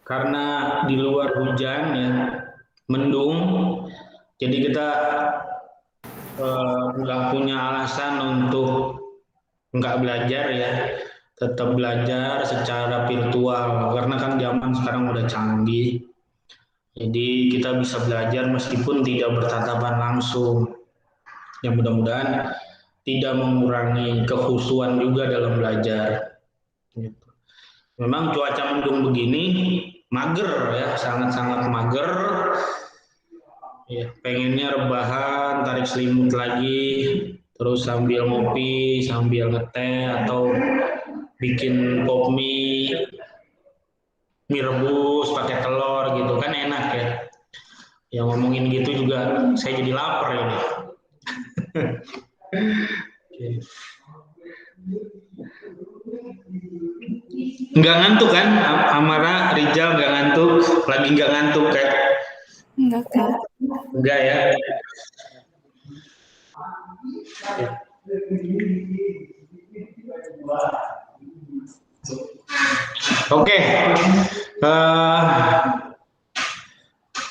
karena di luar hujan ya, mendung, jadi kita nggak punya alasan untuk nggak belajar ya, tetap belajar secara virtual karena kan zaman sekarang udah canggih. Jadi kita bisa belajar meskipun tidak bertatapan langsung. Yang mudah-mudahan tidak mengurangi kehusuan juga dalam belajar. Gitu. Memang cuaca mendung begini mager ya, sangat-sangat mager. Ya, pengennya rebahan, tarik selimut lagi, terus sambil ngopi, sambil ngeteh atau bikin pop mie rebus pakai telur gitu kan enak ya. Ya ngomongin gitu juga saya jadi lapar ini. Nggak ngantuk kan, Amara, Rijal nggak ngantuk, lagi nggak ngantuk kan? Enggak, Kak. Enggak ya. Oke,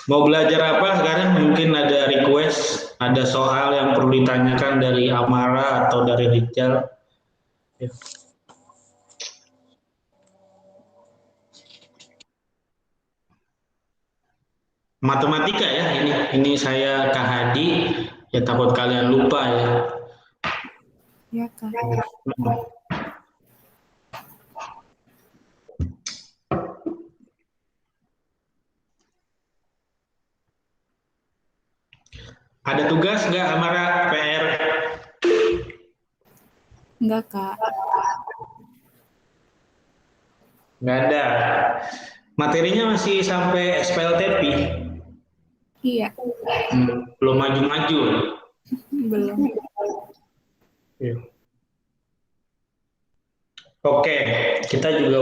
mau belajar apa sekarang? Mungkin ada request, ada soal yang perlu ditanyakan dari Amara atau dari Rijal. Ya. Matematika ya, ini saya Kak Hadi, ya takut kalian lupa ya. Ya, Kak. Ada tugas nggak Amara, PR? Enggak, Kak. Nggak ada. Materinya masih sampai SPLTP? Iya, Belum maju-maju. belum. Ya. Oke, kita juga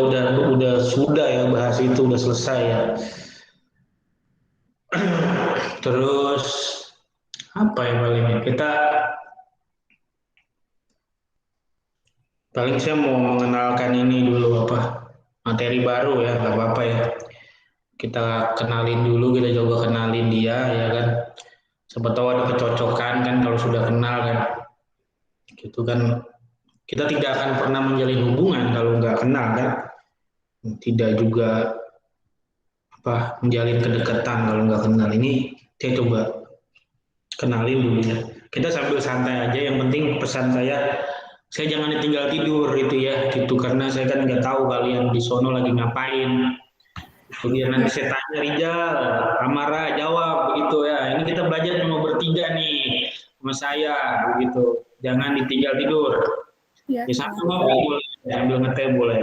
udah sudah ya bahas itu udah selesai ya. Terus apa ya paling ya? Kita paling saya mau mengenalkan ini dulu apa materi baru ya nggak apa-apa ya. Kita kenalin dulu, kita coba kenalin dia ya kan. Siapa tahu ada kecocokan kan kalau sudah kenal kan. Gitu kan kita tidak akan pernah menjalin hubungan kalau nggak kenal kan. Tidak juga apa menjalin kedekatan kalau nggak kenal. Ini saya coba kenalin dulu ya. Kita sambil santai aja. Yang penting pesan saya jangan ditinggal tidur itu ya, gitu karena saya kan nggak tahu kalian di sono lagi ngapain. Kemudian nanti Ya, saya tanya Rijal, Amara jawab begitu ya. Ini kita belajar cuma bertiga nih sama saya begitu. Jangan ditinggal tidur. ya, Ya sambil Kak. ngopi boleh, sambil ngeteh boleh.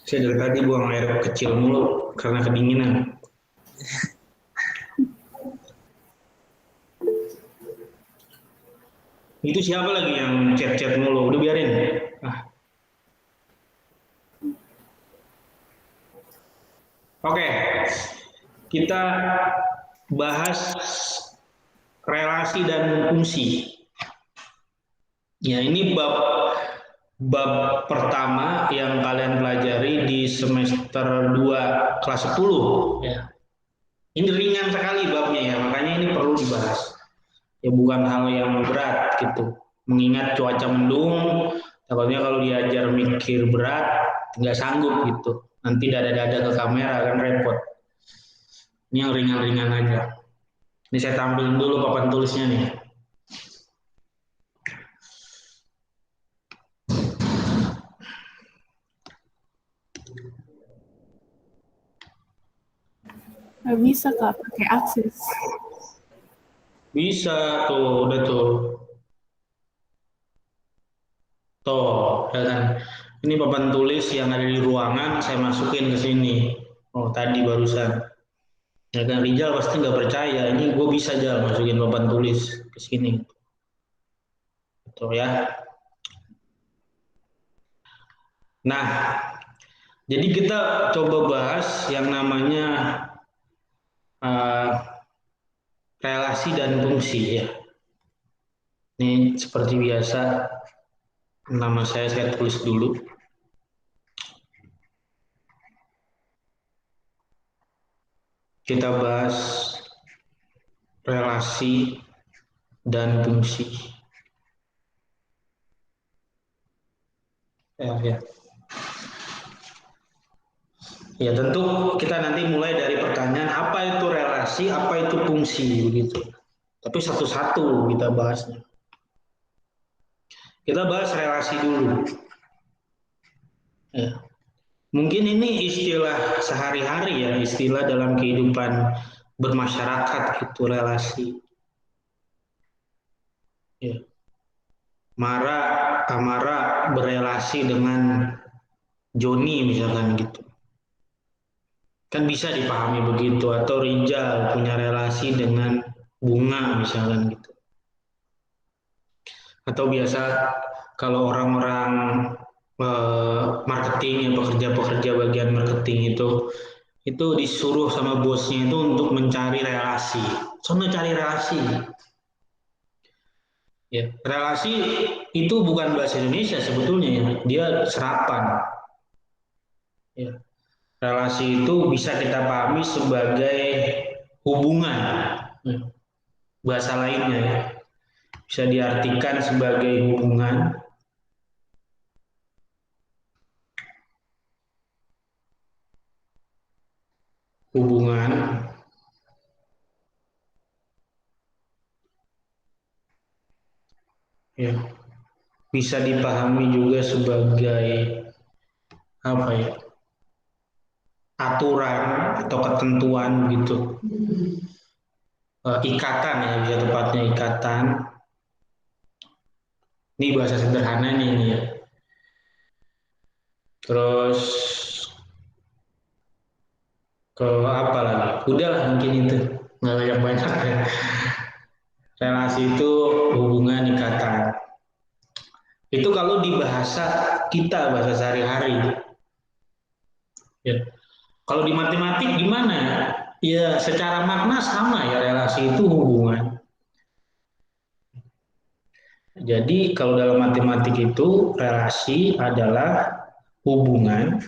Saya dari tadi buang air kecil mulu karena kedinginan. Itu siapa lagi yang chat-chat mulu? Udah biarin. Ah, oke, kita bahas relasi dan fungsi. Ya, ini bab bab pertama yang kalian pelajari di semester 2 kelas 10 ya. Ini ringan sekali babnya ya, makanya ini perlu dibahas. Ya bukan hal yang berat gitu. Mengingat cuaca mendung, takutnya kalau diajar mikir berat nggak sanggup gitu. Nanti dada-dada ke kamera kan repot. Ini yang ringan-ringan aja. Ini saya tampilin dulu papan tulisnya nih. Nggak bisa, Kak, pakai akses. Bisa tuh, udah tuh. Tuh, ya kan. Ini papan tulis yang ada di ruangan, saya masukin ke sini. Oh, tadi barusan. Ya kan, Rijal pasti nggak percaya. Ini gue bisa aja masukin papan tulis ke sini. Tuh ya. Nah, jadi kita coba bahas yang namanya uh, relasi dan fungsi ya. Ini seperti biasa, nama saya tulis dulu. kita bahas relasi dan fungsi. Ya. Ya tentu kita nanti mulai dari pertanyaan apa itu relasi, apa itu fungsi begitu. Tapi satu-satu kita bahasnya. Kita bahas relasi dulu. Ya. Mungkin ini istilah sehari-hari ya, istilah dalam kehidupan bermasyarakat itu relasi. Ya. Amara berelasi dengan Joni misalkan gitu. Kan bisa dipahami begitu, atau Rijal punya relasi dengan Bunga misalkan gitu. Atau biasa kalau orang-orang marketing ya, pekerja-pekerja bagian marketing itu disuruh sama bosnya itu untuk mencari relasi. Soalnya cari relasi. Ya, relasi itu bukan bahasa Indonesia sebetulnya ya. Dia serapan. Ya. Relasi itu bisa kita pahami sebagai hubungan. Ya. Bahasa lainnya ya. Bisa diartikan sebagai hubungan ya. Bisa dipahami juga sebagai apa ya? Aturan atau ketentuan gitu. Ikatan ya, bisa tepatnya ikatan. Ini bahasa sederhananya ini ya. Terus ke apa lagi? Udahlah mungkin itu. Nggak banyak-banyak ya. Relasi itu hubungan ikatan. Itu kalau di bahasa kita, bahasa sehari-hari. Ya. Kalau di matematik gimana ya? Ya secara makna sama ya, relasi itu hubungan. Jadi kalau dalam matematik itu relasi adalah hubungan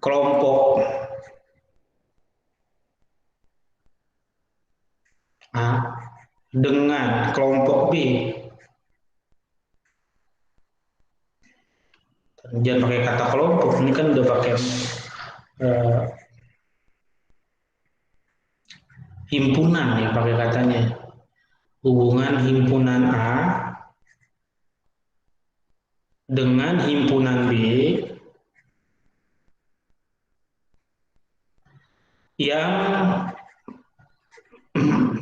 kelompok A dengan kelompok B. Jangan pakai kata kelompok, ini kan udah pakai eh, himpunan ya, pakai katanya. Hubungan himpunan A dengan himpunan B yang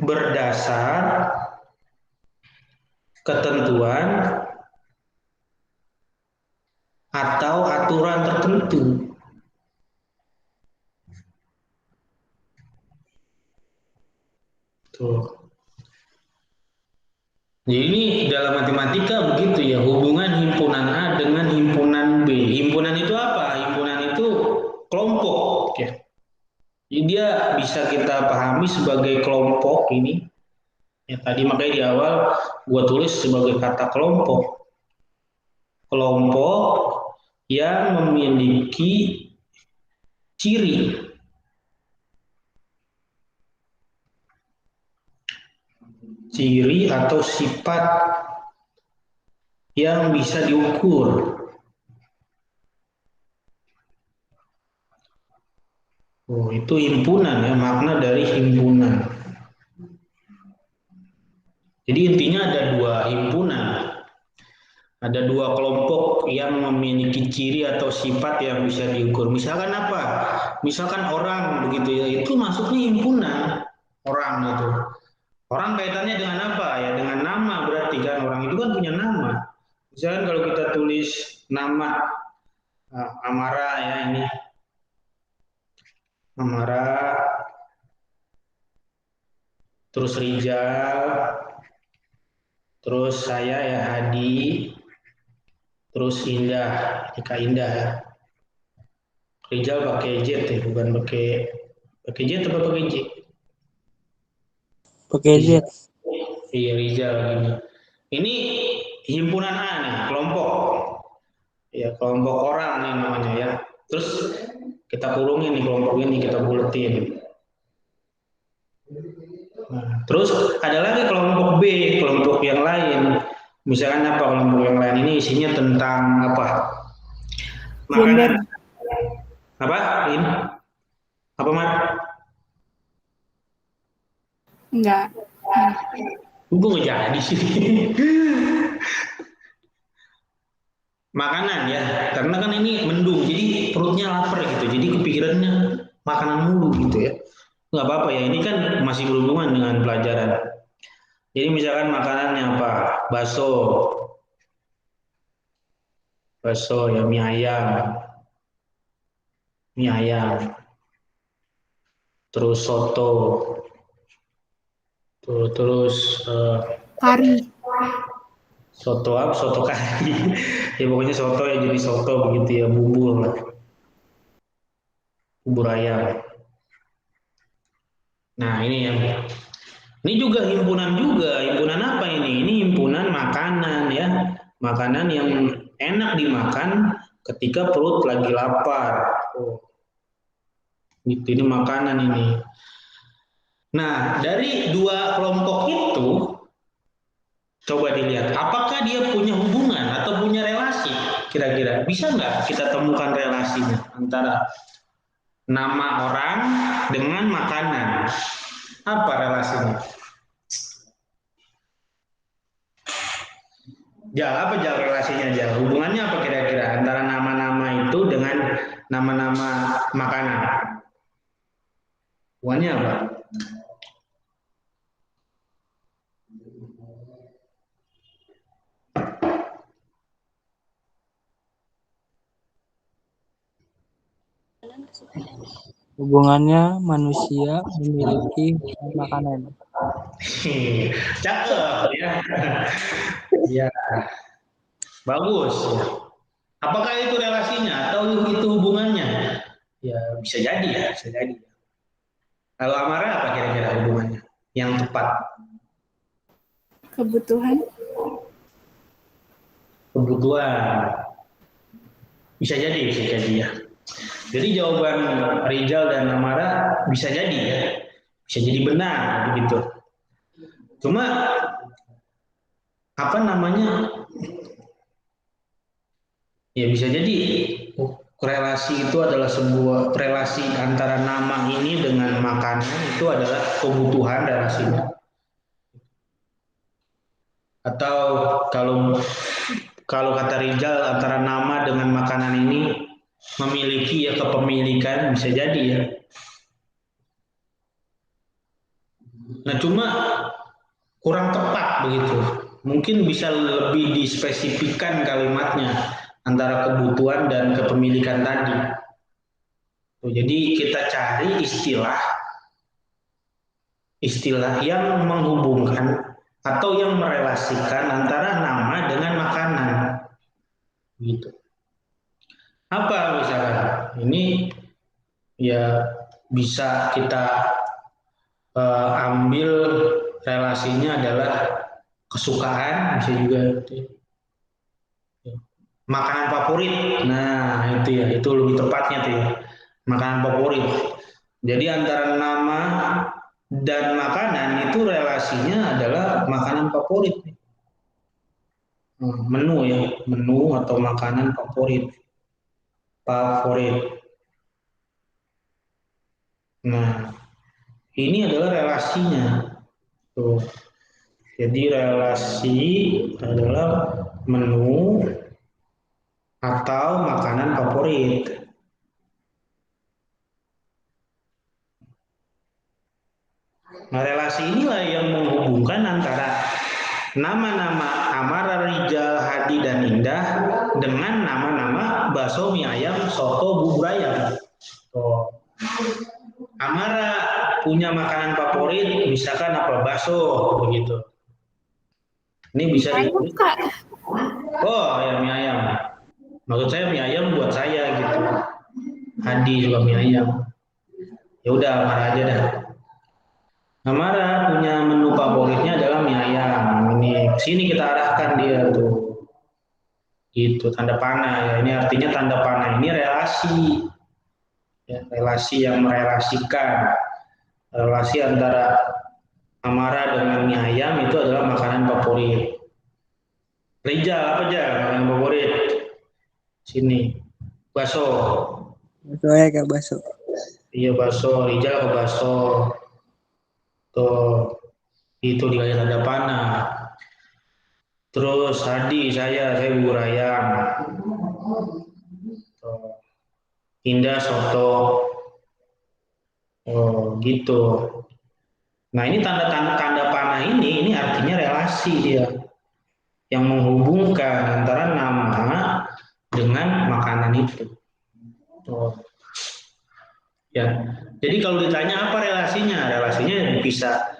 berdasar ketentuan atau aturan tertentu. Tuh. Jadi ini dalam matematika begitu ya, hubungan himpunan A dengan himpunan B. Himpunan itu apa? Himpunan itu kelompok ya. Jadi dia bisa kita pahami sebagai kelompok ini. Ya tadi makanya di awal gua tulis sebagai kata kelompok. Kelompok yang memiliki ciri atau sifat yang bisa diukur. Oh, itu himpunan ya, makna dari himpunan. Jadi intinya ada dua himpunan. Ada dua kelompok yang memiliki ciri atau sifat yang bisa diukur. Misalkan apa? Misalkan orang begitu ya, itu masuknya himpunan orang itu. Orang kaitannya dengan apa? Ya dengan nama, berarti kan orang itu kan punya nama. Misalkan kalau kita tulis nama Amara ya, ini Amara, terus Rijal, terus saya ya Hadi, terus Indah, Ika Indah ya. Rijal pakai Z ya, bukan pakai Z atau pakai J? Pakai Z. Rijal. Iya Rijal ini. Ini himpunan A nih, kelompok. Ya, kelompok orang nih namanya ya. Terus kita kurungin nih kelompok ini, kita buletin. Nah, terus ada lagi kelompok B, kelompok yang lain. Misalkan apa kelompok yang lain ini isinya tentang apa? Gender. Makanan. Apa? Ini? Apa, Mar? Enggak. Gue nggak jadi sih. Makanan ya, karena kan ini mendung, jadi perutnya lapar gitu. Jadi kepikirannya makanan mulu gitu ya. Nggak apa-apa ya, ini kan masih berhubungan dengan pelajaran. Jadi misalkan makanannya apa? Bakso, bakso ya, mie ayam, terus soto, terus Kari. soto apa? Soto kari. Ya pokoknya soto ya jadi soto begitu ya, bubur lah, bubur ayam. Nah ini juga himpunan apa ini? Ini himpunan makanan ya, makanan yang enak dimakan ketika perut lagi lapar. Oh, gitu, ini makanan ini. Nah, dari dua kelompok itu, coba dilihat, apakah dia punya hubungan atau punya relasi? Kira-kira bisa nggak kita temukan relasinya antara nama orang dengan makanan? Apa relasinya? Apa relasinya Hubungannya apa kira-kira antara nama-nama itu dengan nama-nama makanan? Hubungannya apa? Hubungannya manusia memiliki makanan. Cakep ya. Ya, bagus. Apakah itu relasinya atau itu hubungannya? Ya, bisa jadi ya, bisa jadi. Kalau Amara apa kira-kira hubungannya yang tepat? Kebutuhan. Kebutuhan. Bisa jadi ya. Jadi jawaban Rizal dan Amara bisa jadi ya. Bisa jadi benar begitu. Cuma apa namanya? Ya bisa jadi relasi itu adalah sebuah relasi antara nama ini dengan makanan itu adalah kebutuhan relasinya. Atau kalau kalau kata Rizal antara nama dengan makanan ini memiliki ya kepemilikan bisa jadi ya. Nah cuma kurang tepat begitu. Mungkin bisa lebih dispesifikkan kalimatnya antara kebutuhan dan kepemilikan tadi. Jadi kita cari istilah yang menghubungkan atau yang merelasikan antara nama dengan makanan. Gitu. Apa misalkan? Ini ya bisa kita ambil relasinya adalah kesukaan, bisa juga makanan favorit. Nah, itu ya, itu lebih tepatnya tuh ya. Makanan favorit. Jadi antara nama dan makanan itu relasinya adalah makanan favorit. Menu ya, menu atau makanan favorit. Favorit. Nah, ini adalah relasinya. Tuh. Jadi relasi adalah menu atau makanan favorit. Nah, relasi inilah yang menghubungkan antara nama-nama Amara, Rijal, Hadi, dan Indah dengan nama-nama bakso, mie ayam, soto, bubur ayam. Tuh. Amara punya makanan favorit, misalkan apa? Bakso, begitu. Ini bisa di. Oh, ya mie ayam. Maksud saya mie ayam buat saya gitu. Hadi juga mie ayam. Ya udah, Amara aja dah. Amara punya menu favoritnya adalah mie ayam. Ini sini kita arahkan dia tuh. Itu tanda panah ya. Ini artinya tanda panah ini relasi, ya, relasi yang merelasikan. Relasi antara Amara dengan mie ayam itu adalah makanan favorit. Rijal apa aja makanan favorit? Sini. Bakso. Soalnya kayak bakso. Iya bakso. Rijal apa bakso? Tuh. Itu di tanda panah. Terus Hadi saya bubur ayam. Tuh. Indah soto. Oh gitu. Nah ini tanda panah ini artinya relasi dia yang menghubungkan antara nama dengan makanan itu. Oh, ya. Jadi kalau ditanya apa relasinya, relasinya bisa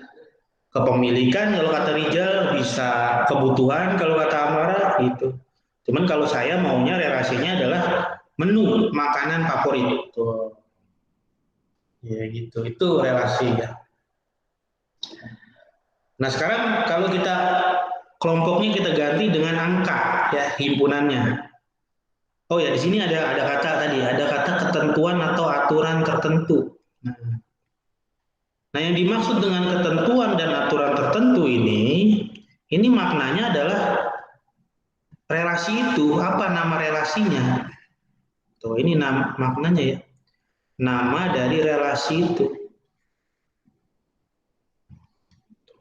kepemilikan kalau kata Rijal, bisa kebutuhan kalau kata Amara gitu. Cuman kalau saya maunya relasinya adalah menu makanan favorit. Tuh. Ya gitu, itu relasi ya. Nah sekarang kalau kita kelompoknya kita ganti dengan angka ya himpunannya. Oh ya di sini ada kata tadi, ada kata ketentuan atau aturan tertentu. Nah yang dimaksud dengan ketentuan dan aturan tertentu ini maknanya adalah relasi itu apa nama relasinya. Tuh ini maknanya ya, nama dari relasi itu.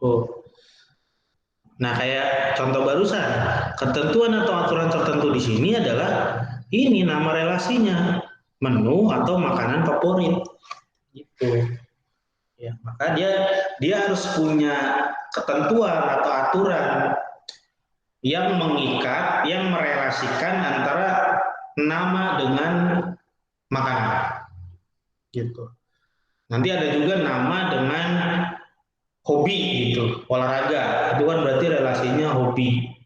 Oh, nah kayak contoh barusan, ketentuan atau aturan tertentu di sini adalah ini nama relasinya, menu atau makanan favorit. Gitu. Ya, maka dia harus punya ketentuan atau aturan yang mengikat, yang merelasikan antara nama dengan makanan. Gitu. Nanti ada juga nama dengan hobi gitu, olahraga. Itu kan berarti relasinya hobi.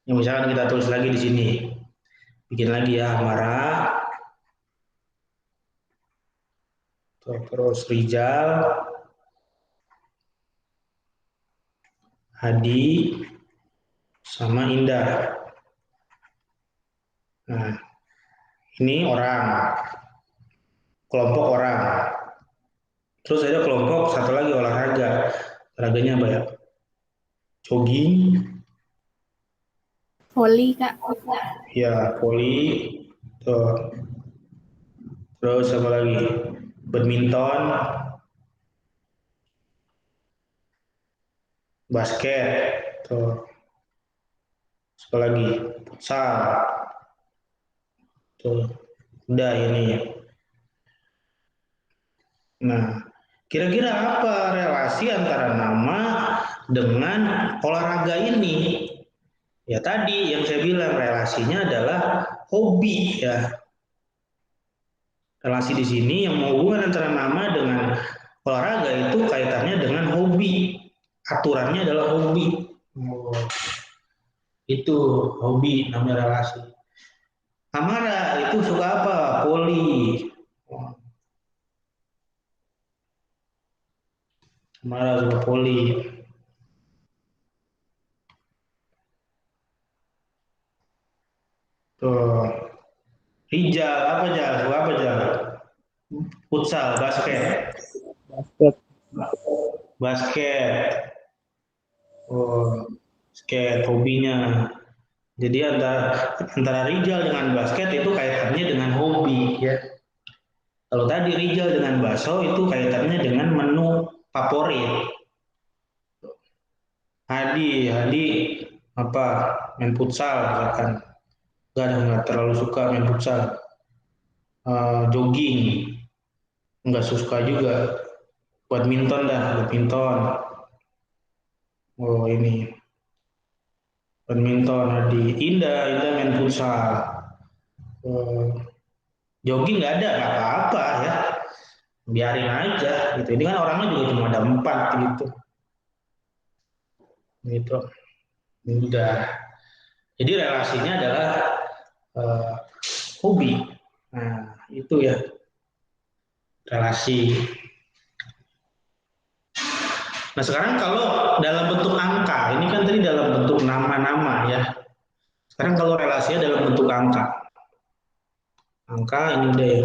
Yang misalkan kita tulis lagi di sini. Bikin lagi ya, Amara. Terus Rijal, Hadi, sama Indah. Nah, ini orang, kelompok orang. Terus ada kelompok satu lagi olahraga. Olahraganya apa ya? Jogging, Voli, Kak. ya voli, tuh. Terus apa lagi? Badminton, basket, tuh. Apa lagi? Futsal, tuh. Udah ini. Nah, kira-kira apa relasi antara nama dengan olahraga ini? Ya tadi yang saya bilang relasinya adalah hobi ya. Relasi di sini yang menghubungkan antara nama dengan olahraga itu kaitannya dengan hobi. Aturannya adalah hobi. Oh, itu hobi namanya relasi. Amara itu suka apa? Poli. Amara suka poli. Tuh. Rijal apa Jal? Suka apa Jal? Futsal, basket. Basket. Basket. Oh, basket hobinya. Jadi antara Rijal dengan basket itu kaitannya dengan hobi ya. Kalau tadi Rijal dengan bakso itu kaitannya dengan menu favorit. Hadi apa main futsal misalkan. Nggak terlalu suka main futsal. Jogging nggak suka juga. Badminton. Oh ini badminton Hadi. Indah main futsal. Oh, jogging nggak apa-apa ya. Biarin aja gitu. Ini kan orangnya juga cuma ada 4 gitu. Gitu. Udah. Jadi relasinya adalah uh, hobi. Nah, itu ya relasi. Nah sekarang kalau dalam bentuk angka, ini kan tadi dalam bentuk nama-nama ya. Sekarang kalau relasinya dalam bentuk angka. Angka ini udah ya.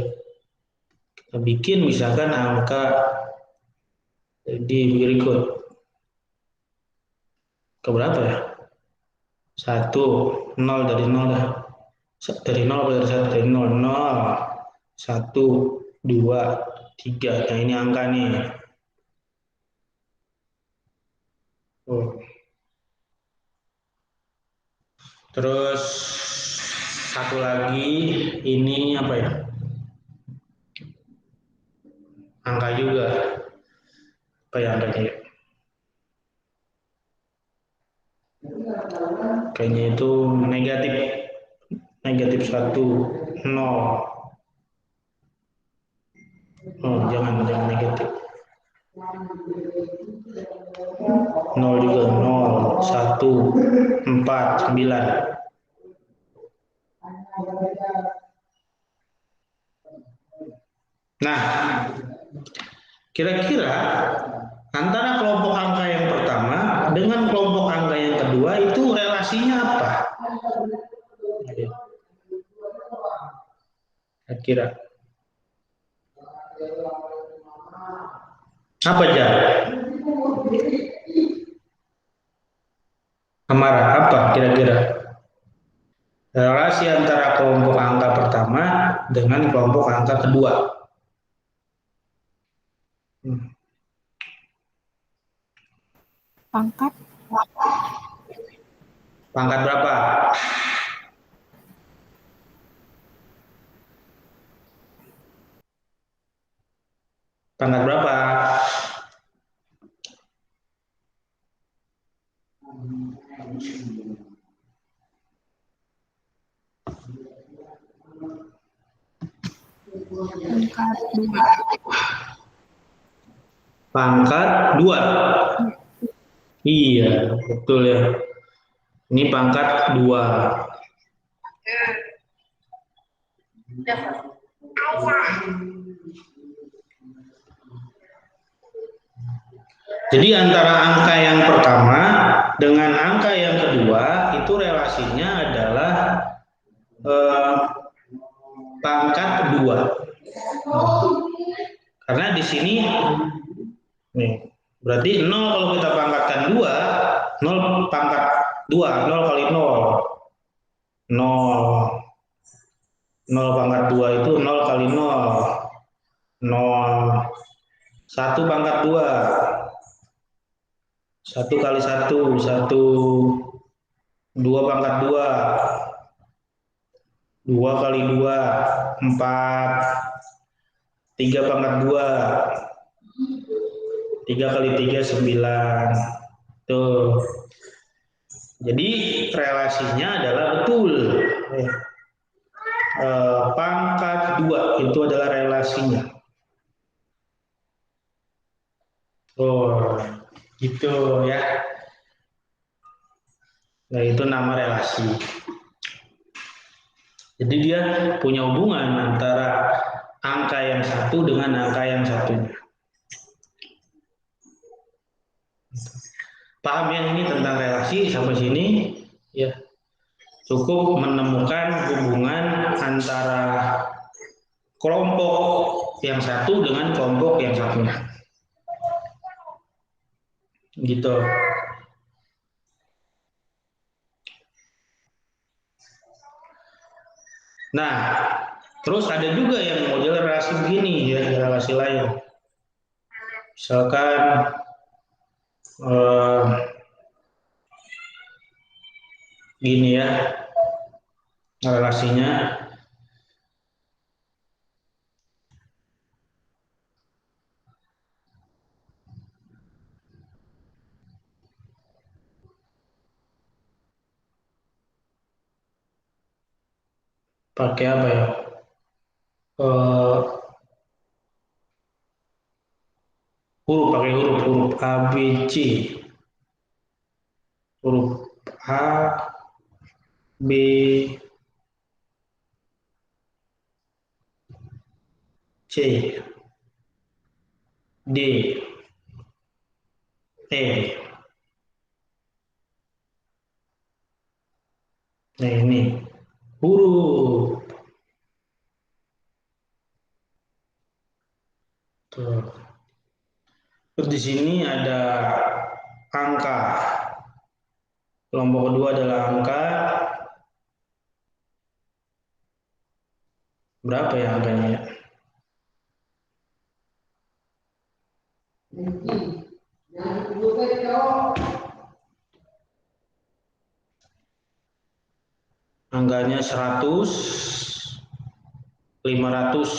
Kita bikin misalkan angka di berikut. Ke berapa ya? 1, 0 dari 0 dah. Dari 0 apa dari 1? Dari 0, 0, 1, 2, 3. Nah ini angka nih. Oh. Terus satu lagi ini apa ya? Angka juga. Apa ya angkanya ya? Kayaknya itu negatif. Negatif 1, 0. Oh, jangan negatif. 0 juga 0, 1, 4, 9. Nah, kira-kira antara kelompok angka yang pertama dengan kelompok angka yang kedua itu relasinya apa? Kira-kira apa aja? Amara, apa kira-kira? Relasi antara kelompok angka pertama dengan kelompok angka kedua. Pangkat. Pangkat berapa? Pangkat berapa? Pangkat 2. Pangkat 2. Iya, betul ya. Ini pangkat 2. Jadi antara angka yang pertama dengan angka yang kedua itu relasinya adalah eh, pangkat 2. Karena di sini nih, berarti 0 kalau kita pangkatkan 2, 0 pangkat 2, 0 kali 0. 0. 0 pangkat 2 itu 0 kali 0. 0. 1 pangkat 2. 1 kali 1, 1. 2 pangkat 2. 2 kali 2, 4. 3 pangkat 2. 3 kali 3, 9. Tuh. Jadi relasinya adalah betul. Pangkat 2 itu adalah relasinya. Oh, gitu ya. Nah, itu nama relasi. Jadi dia punya hubungan antara angka yang satu dengan angka yang satunya. Paham ya ini tentang relasi sampai sini? Ya. Cukup menemukan hubungan antara kelompok yang satu dengan kelompok yang satunya. Gitu. Nah, terus ada juga yang model relasi begini ya, relasi lain. Misalkan gini ya, relasinya pakai apa ya? Huruf pakai huruf A B C, huruf A B C D E. Nah ini huruf. Tuh. Terus di sini ada angka. Kelompok kedua adalah angka. Berapa ya angkanya ya? Angkanya 100, 500,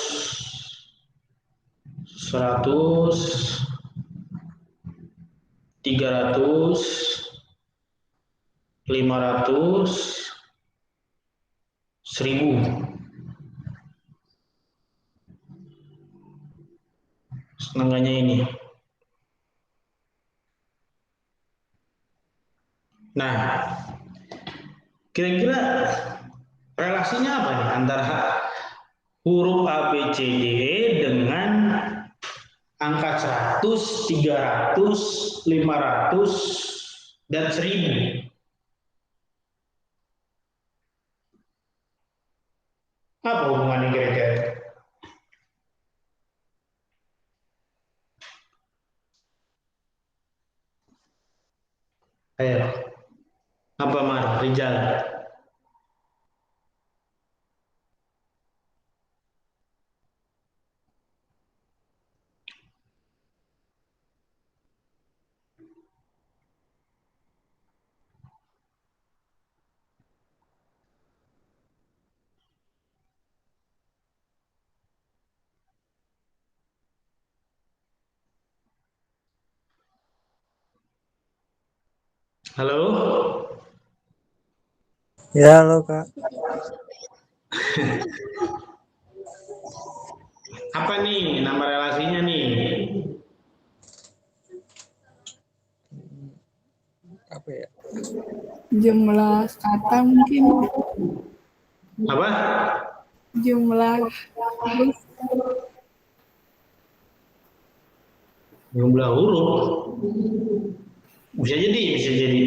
100, 300, 500, 1000. Angkanya ini. Nah, kira-kira relasinya apa nih antara huruf A, B, C, D, E dengan angka 100, 300, 500, dan 1000? Apa hubungannya kira-kira? Ayo, apa Mar? Rizal? Halo? Ya, halo Kak. Apa nih nama relasinya nih? Apa ya? Jumlah kata mungkin. Apa? Jumlah huruf. Jumlah huruf. Bisa jadi, bisa jadi.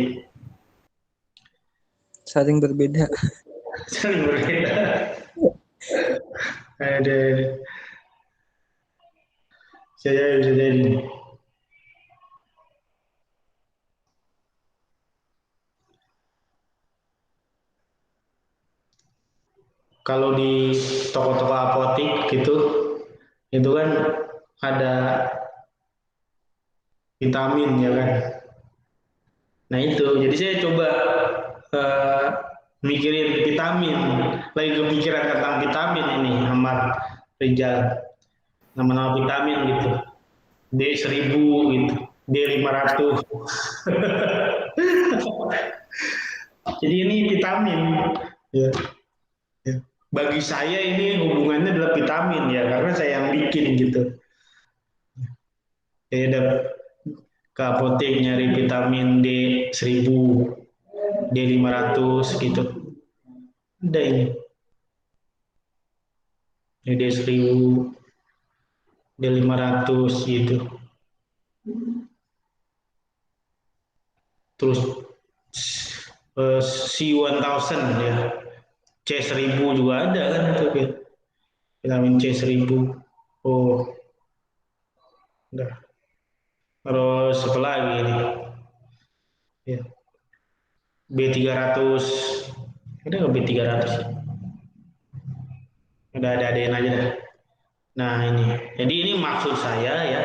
Saling berbeda. Saling berbeda. Ada. Bisa jadi, bisa jadi. Kalau di toko-toko apotik gitu, itu kan ada vitamin ya kan. Nah itu, jadi saya coba eh, mikirin vitamin, lagi kepikiran tentang vitamin ini, Ahmad Rizal, nama-nama vitamin gitu, D1000 gitu, D500. Jadi ini vitamin. Ya, ya. Bagi saya ini hubungannya adalah vitamin ya, karena saya yang bikin gitu. Saya ada ke apotek nyari vitamin D1000, D500 gitu. Ada ini, D1000, D500 gitu. Terus C1000 ya. C1000 juga ada kan itu ya. Vitamin C1000. Oh, udah. Terus apa lagi ini? Ya. B300. Ada nggak B300? Udah ada adein aja dah. Nah ini, jadi ini maksud saya ya,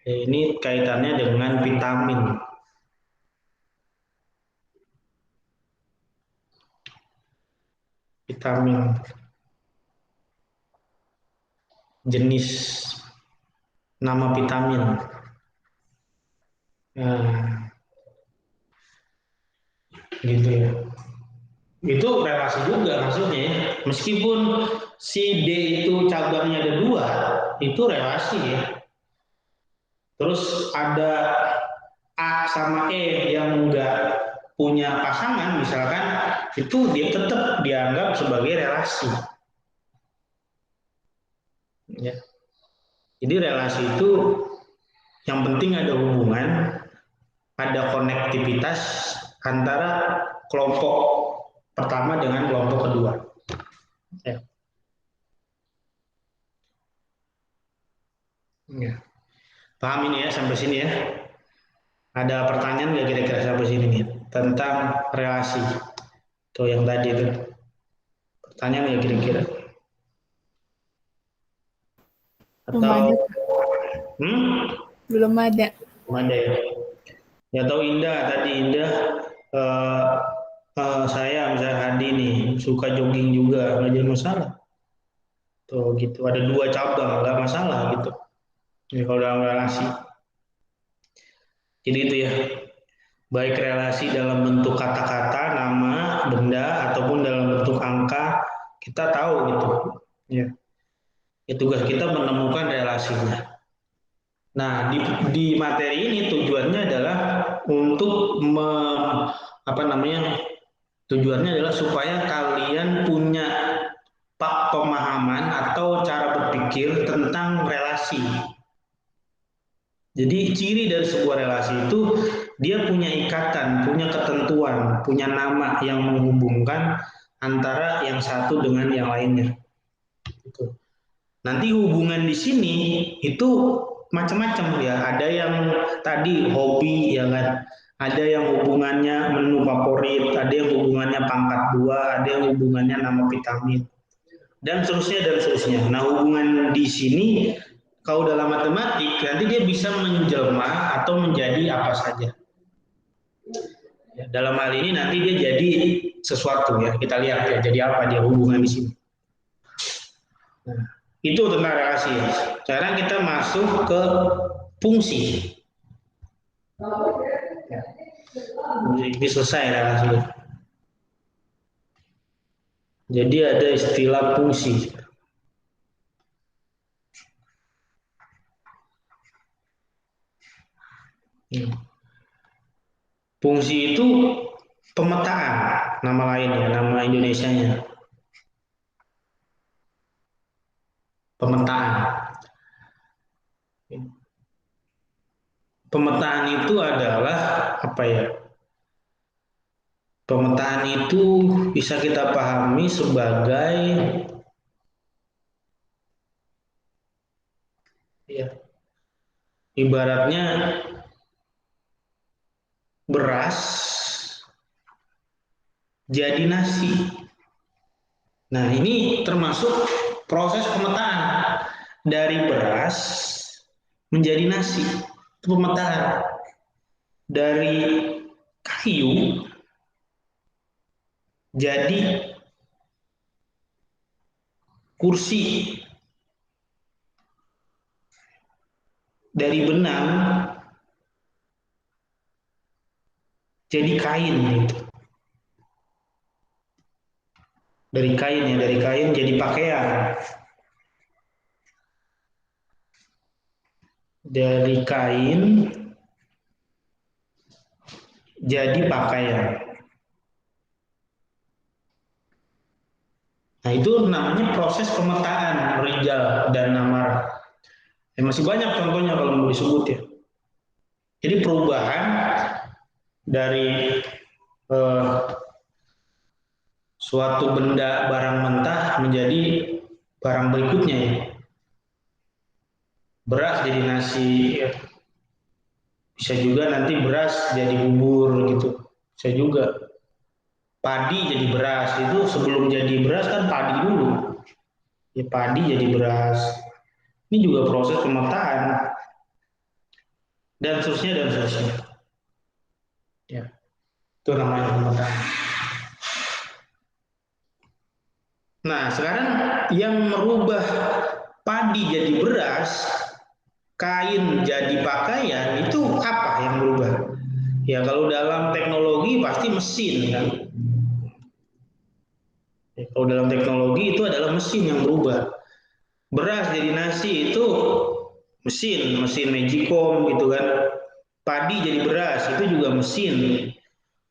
ini kaitannya dengan vitamin. Vitamin jenis nama vitamin. Nah, gitu ya. Itu relasi juga maksudnya ya. Meskipun si D itu cabangnya ada dua, itu relasi ya. Terus ada A sama E yang enggak punya pasangan misalkan, itu dia tetap dianggap sebagai relasi. Ya. Jadi relasi itu yang penting ada hubungan, ada konektivitas antara kelompok pertama dengan kelompok kedua. Ya. Ya. Paham ini ya sampai sini ya? Ada pertanyaan nggak kira-kira sampai sini nih tentang relasi? Tuh yang tadi itu. Pertanyaan nggak kira-kira? Belum Atau ada. Belum ada. belum ada ya? Ya tahu Indah tadi Indah eh, saya misalnya Hadi nih suka jogging juga nggak jadi masalah. Tuh gitu ada dua cabang nggak masalah gitu. Jadi kalau dalam relasi. Jadi itu ya, baik relasi dalam bentuk kata-kata, nama, benda, ataupun dalam bentuk angka, kita tahu gitu. Ya. Ya, tugas kita menemukan relasinya. Nah, di materi ini tujuannya adalah untuk apa namanya? Tujuannya adalah supaya kalian punya pemahaman atau cara berpikir tentang relasi. Jadi ciri dari sebuah relasi itu dia punya ikatan, punya ketentuan, punya nama yang menghubungkan antara yang satu dengan yang lainnya. Gitu. Nanti hubungan di sini itu macam-macam ya. Ada yang tadi hobi ya kan. Ada yang hubungannya menu favorit, ada yang hubungannya pangkat dua, ada yang hubungannya nama vitamin dan seterusnya dan seterusnya. Nah, hubungan di sini kalau dalam matematik nanti dia bisa menjelma atau menjadi apa saja. Ya, dalam hal ini nanti dia jadi sesuatu ya. Kita lihat ya jadi apa dia hubungan di sini. Nah, itu tentang relasi. Sekarang kita masuk ke fungsi. Ya. Ini selesai relasi. Jadi ada istilah fungsi. Fungsi itu pemetaan, nama lainnya, nama Indonesianya. Pemetaan. Pemetaan itu adalah apa ya? Pemetaan itu bisa kita pahami sebagai ya, ibaratnya beras jadi nasi. Nah, ini termasuk proses pemetaan dari beras menjadi nasi. Itu pemetaan. Dari kayu jadi kursi, dari benang jadi kain gitu. Dari kain ya, dari kain jadi pakaian. Dari kain jadi pakaian. Nah, itu namanya proses pemetaan Rijal dan Namar. Ya, masih banyak contohnya kalau mau disebut ya. Jadi perubahan dari eh, suatu benda barang mentah menjadi barang berikutnya ya. Beras jadi nasi, ya. Bisa juga nanti beras jadi bubur gitu. Bisa juga. Padi jadi beras itu sebelum jadi beras kan padi dulu. Ya, padi jadi beras. Ini juga proses pemetaan dan seterusnya dan seterusnya. Ya, itu namanya pemetaan. Nah, sekarang yang merubah padi jadi beras, kain jadi pakaian, itu apa yang berubah? Ya, kalau dalam teknologi pasti mesin kan. Ya, kalau dalam teknologi itu adalah mesin yang berubah. Beras jadi nasi itu mesin Magicom gitu kan. Padi jadi beras itu juga mesin.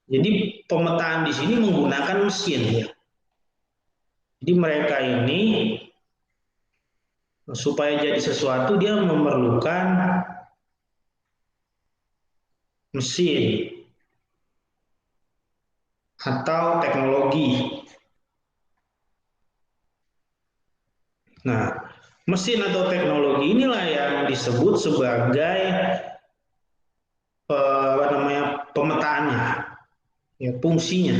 Jadi pemetaan di sini menggunakan mesin ya. Jadi mereka ini supaya jadi sesuatu dia memerlukan mesin, atau teknologi. Nah, mesin atau teknologi inilah yang disebut sebagai apa namanya, pemetaannya, ya, fungsinya.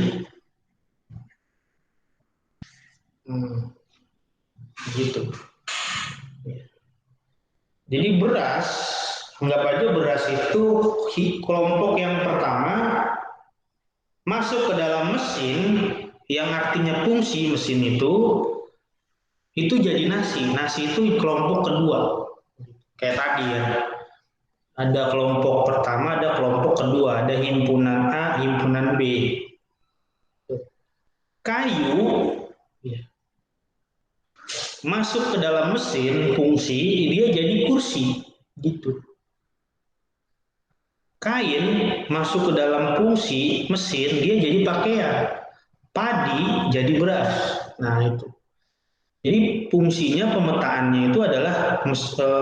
Gitu. Jadi beras, anggap aja beras itu kelompok yang pertama masuk ke dalam mesin, yang artinya fungsi mesin itu jadi nasi. Nasi itu kelompok kedua. Kayak tadi ya. Ada kelompok pertama, ada kelompok kedua, ada himpunan A, himpunan B. Kayu ya, masuk ke dalam mesin fungsi, dia jadi kursi gitu. Kain masuk ke dalam fungsi mesin, dia jadi pakaian. Padi jadi beras. Nah itu. Jadi fungsinya pemetaannya itu adalah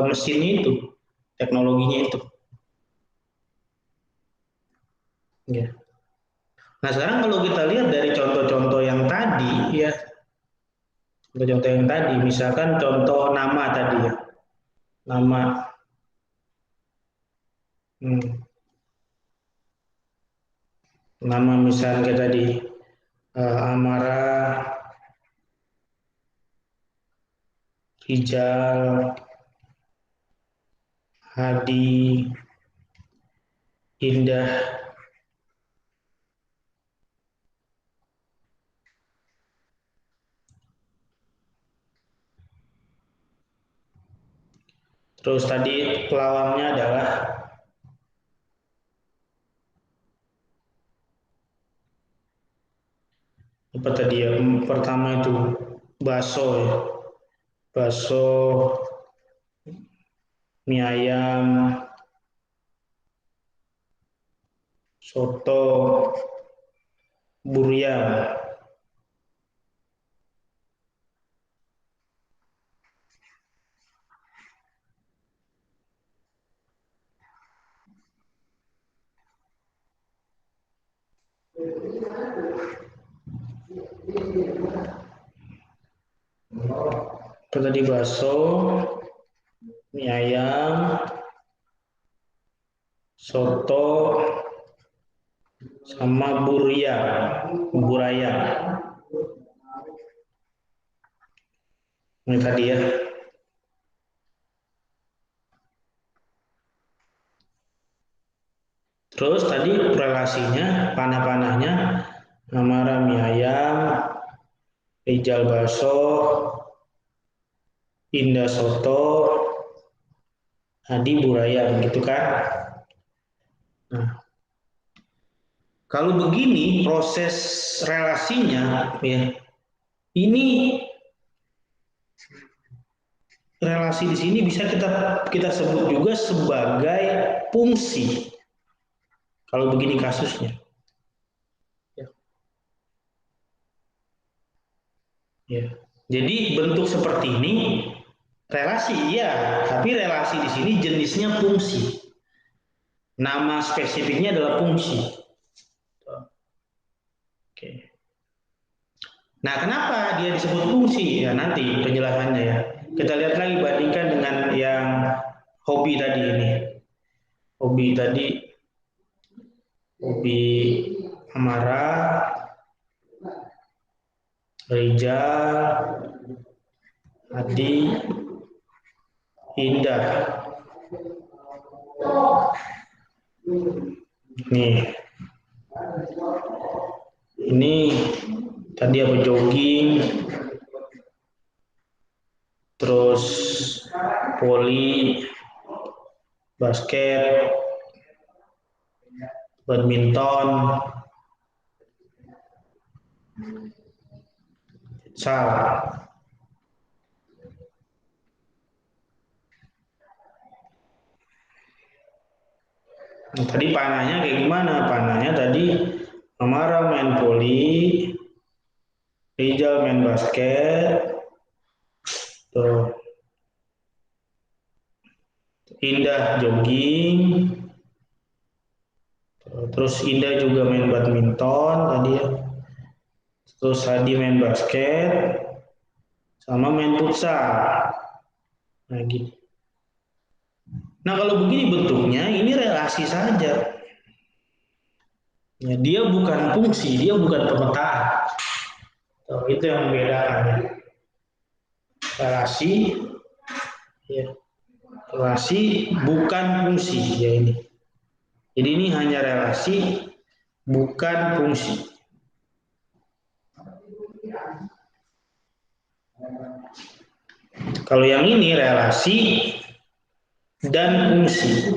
mesinnya itu, teknologinya itu. Ya. Nah sekarang kalau kita lihat dari contoh-contoh yang tadi, ya, contoh-contoh yang tadi, misalkan contoh nama tadi ya, nama, nama misalnya kayak tadi, Amara, Rijal, Hadi, Indah. Terus tadi pelawaknya adalah apa tadi ya? Pertama itu bakso ya. Bakso, mie ayam, soto, burian. Apa tadi bakso, mie ayam, soto, sama buraya. Ini tadi ya. Terus tadi relasinya, panah-panahnya, Amara mie ayam, Rijal bakso, Indah soto, Hadi buraya, gitu kan? Nah, kalau begini proses relasinya, ya, ini relasi di sini bisa kita sebut juga sebagai fungsi. Kalau begini kasusnya. Ya. Ya. Jadi bentuk seperti ini relasi ya, tapi relasi di sini jenisnya fungsi. Nama spesifiknya adalah fungsi. Oke. Nah, kenapa dia disebut fungsi? Ya nanti penjelasannya ya. Kita lihat lagi, bandingkan dengan yang hobi tadi ini. Hobi tadi, hobi Amara, Rijal, Adi, Indah. Nih, ini tadi apa, jogging, terus voli, basket, badminton, futsal. Nah, tadi panahnya kayak gimana? Panahnya tadi Amara main voli, Rijal main basket, tuh, Indah jogging, Terus Indah juga main badminton tadi ya. Terus Hadi main basket sama main futsal. Nah, gitu. Nah, kalau begini bentuknya ini relasi saja. Ya, dia bukan fungsi, dia bukan pemetaan. Tuh, itu yang membedakan ya. Relasi, ya, relasi bukan fungsi ya ini. Jadi ini hanya relasi, bukan fungsi. Kalau yang ini relasi dan fungsi.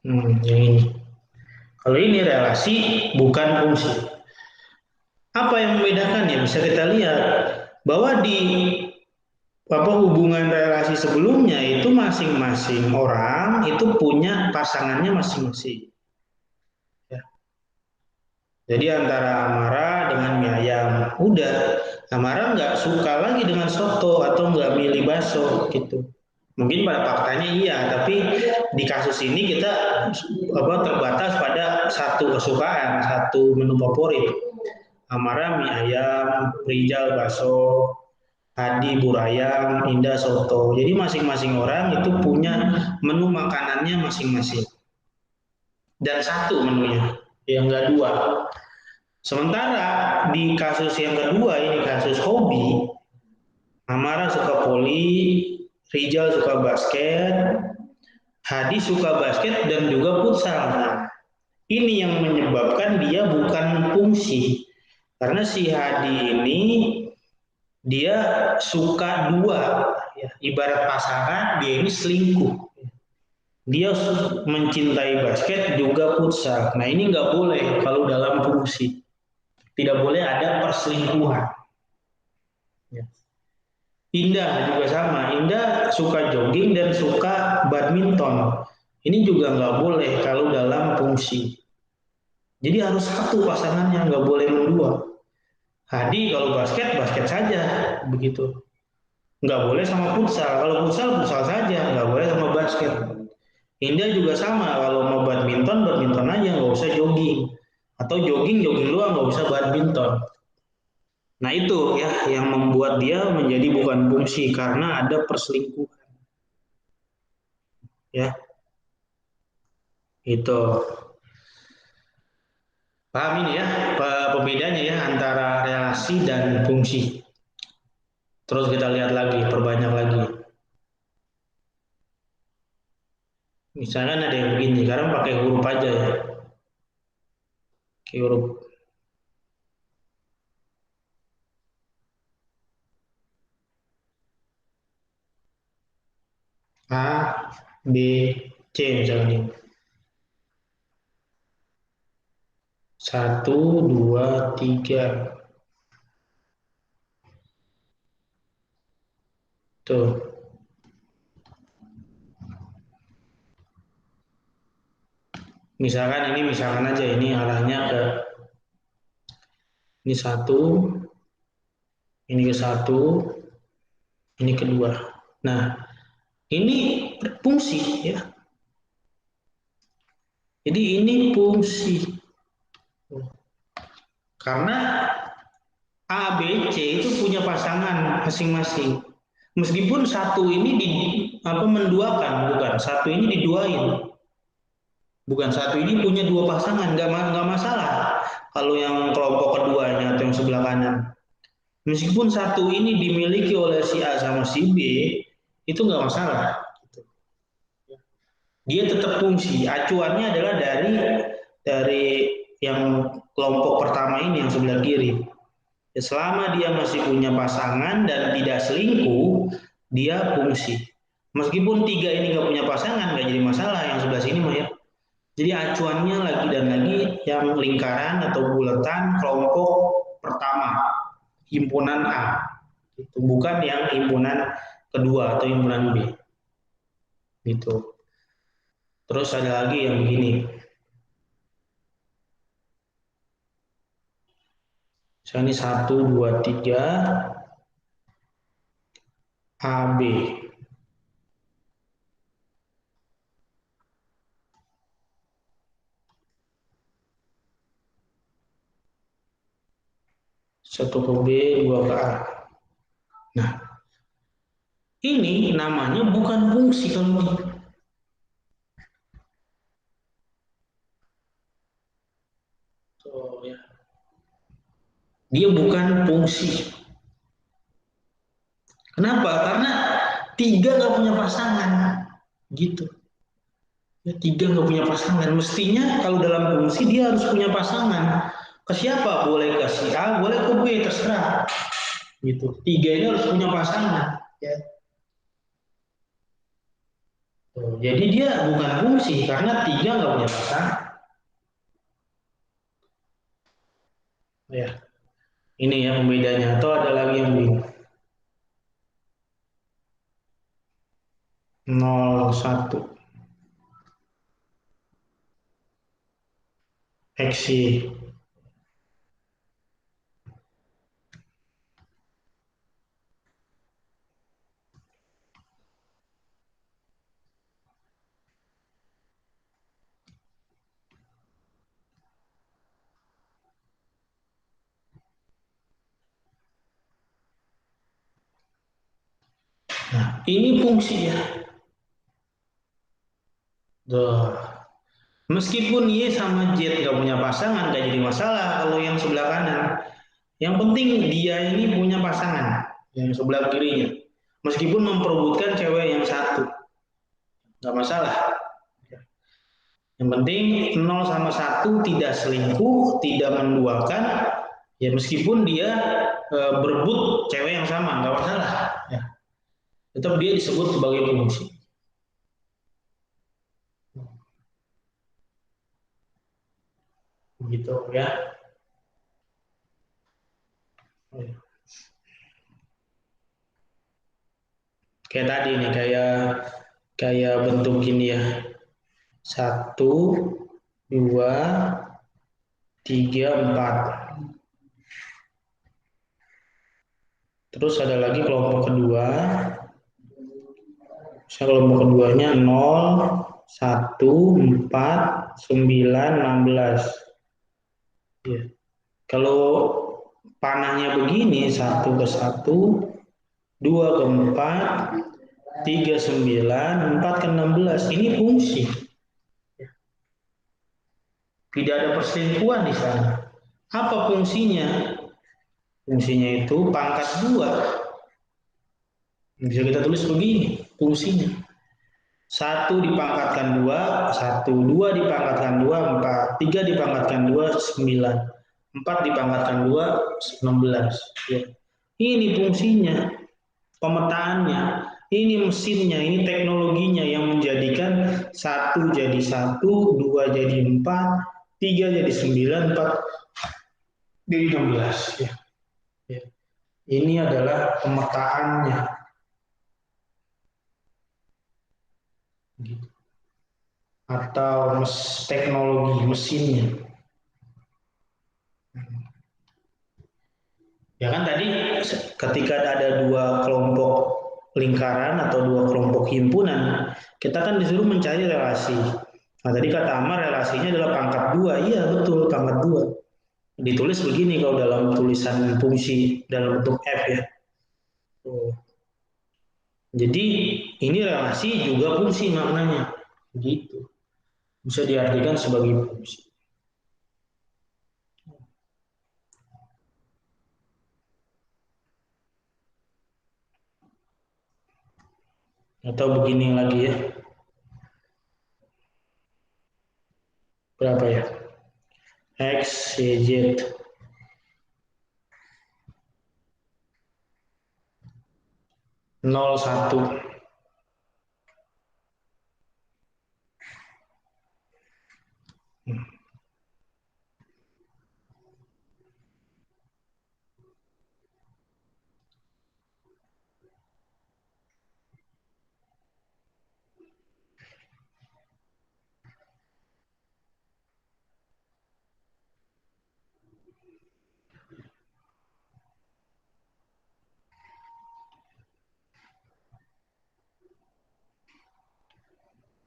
Yang ini. Kalau ini relasi bukan fungsi. Apa yang membedakan ya? Bisa kita lihat bahwa di hubungan relasi sebelumnya itu masing-masing orang itu punya pasangannya masing-masing. Ya. Jadi antara Amara dengan mie ayam, udah Amara nggak suka lagi dengan soto atau nggak milih bakso gitu. Mungkin pada faktanya iya, tapi di kasus ini kita terbatas pada satu kesukaan, satu menu favorit. Amara mie ayam, Rijal bakso, Hadi burayam, Indah soto. Jadi masing-masing orang itu punya menu makanannya masing-masing. Dan satu menunya, yang enggak dua. Sementara di kasus yang kedua, ini kasus hobi, Amara suka voli, Rijal suka basket, Hadi suka basket dan juga futsal. Nah, ini yang menyebabkan dia bukan fungsi. Karena si Hadi ini dia suka dua, ya. Ibarat pasangan dia ini selingkuh. Dia mencintai basket juga futsal. Nah ini nggak boleh kalau dalam fungsi. Tidak boleh ada perselingkuhan. Ya. Indah juga sama. Indah suka jogging dan suka badminton. Ini juga nggak boleh kalau dalam fungsi. Jadi harus satu pasangannya, nggak boleh dua. Hadi kalau basket, basket saja. Begitu. Nggak boleh sama futsal. Kalau futsal, futsal saja. Nggak boleh sama basket. Indah juga sama. Kalau mau badminton, badminton aja. Nggak usah jogging. Atau jogging, jogging doang. Nggak usah badminton. Nah itu ya yang membuat dia menjadi bukan fungsi karena ada perselingkuhan. Ya, itu. Paham ini ya pembedanya ya antara relasi dan fungsi. Terus kita lihat lagi, perbanyak lagi. Misalkan ada yang begini, sekarang pakai huruf aja ya. Pakai huruf A, B, C misalnya. Satu, dua, tiga. Tuh. Misalkan aja ini arahnya ke ini satu, ini ke satu, ini kedua. Nah, ini fungsi ya. Jadi ini fungsi. Karena A, B, C itu punya pasangan masing-masing. Meskipun satu ini menduakan, bukan. Satu ini diduain. Bukan satu ini punya dua pasangan, nggak masalah. Kalau yang kelompok keduanya atau yang sebelah kanan. Meskipun satu ini dimiliki oleh si A sama si B, itu nggak masalah. Dia tetap fungsi. Acuannya adalah dari yang kelompok pertama ini yang sebelah kiri. Ya, selama dia masih punya pasangan dan tidak selingkuh, dia fungsi. Meskipun tiga ini nggak punya pasangan, nggak jadi masalah yang sebelah sini mah ya. Jadi acuannya lagi dan lagi yang lingkaran atau bulatan kelompok pertama, himpunan A. Itu bukan yang himpunan kedua atau himpunan B. Gitu. Terus ada lagi yang begini. Misalnya ini 1, 2, 3 AB. 1 ke B, 2 ke A. Nah, ini namanya bukan fungsi kalau ini. Ya. Dia bukan fungsi. Kenapa? Karena 3 nggak punya pasangan. Gitu. Ya, 3 nggak punya pasangan. Mestinya kalau dalam fungsi dia harus punya pasangan. Ke siapa? Boleh ke si A, boleh ke B, terserah. Gitu. 3 ini harus punya pasangan. Ya. Tuh, jadi dia bukan fungsi karena 3 nggak punya pasangan. Ya. Ini ya pembedanya. Atau ada lagi yang begini. 01 X Y. Nah, ini fungsi ya. Tuh. Meskipun Y sama Z nggak punya pasangan, nggak jadi masalah kalau yang sebelah kanan. Yang penting dia ini punya pasangan, yang sebelah kirinya. Meskipun memperebutkan cewek yang satu, nggak masalah. Yang penting 0 sama 1 tidak selingkuh, tidak menduakan, ya meskipun dia berebut cewek yang sama, nggak masalah. Ya. Tetap dia disebut sebagai fungsi. Begitu ya. Kayak tadi nih, kayak kayak bentuk ini ya. 1, 2, 3, 4. Terus ada lagi kelompok kedua. Kelompok keduanya 0, 1, 4, 9, 16. Ya. Kalau panahnya begini, 1 ke 1, 2 ke 4, 3 9, 4 ke 16. Ini fungsi. Tidak ada perselingkuhan di sana. Apa fungsinya? Fungsinya itu pangkat 2. Bisa kita tulis begini, fungsinya. 1 dipangkatkan 2, 1. 2 dipangkatkan 2, 4. 3 dipangkatkan 2, 9. 4 dipangkatkan 2, 16. Ya. Ini fungsinya, pemetaannya. Ini mesinnya, ini teknologinya yang menjadikan 1 jadi 1, 2 jadi 4, 3 jadi 9, 4 jadi 16. Ya. Ya. Ini adalah pemetaannya. Gitu. Atau teknologi mesinnya. Ya kan tadi ketika ada 2 kelompok lingkaran atau 2 kelompok himpunan, kita kan disuruh mencari relasi. Nah tadi kata Amar relasinya adalah pangkat 2. Iya betul, pangkat 2. Ditulis begini kalau dalam tulisan fungsi dalam bentuk F ya. Jadi ini relasi juga fungsi maknanya. Gitu. Bisa diartikan sebagai fungsi. Atau begini lagi ya. Berapa ya? X, Y, Z. 01.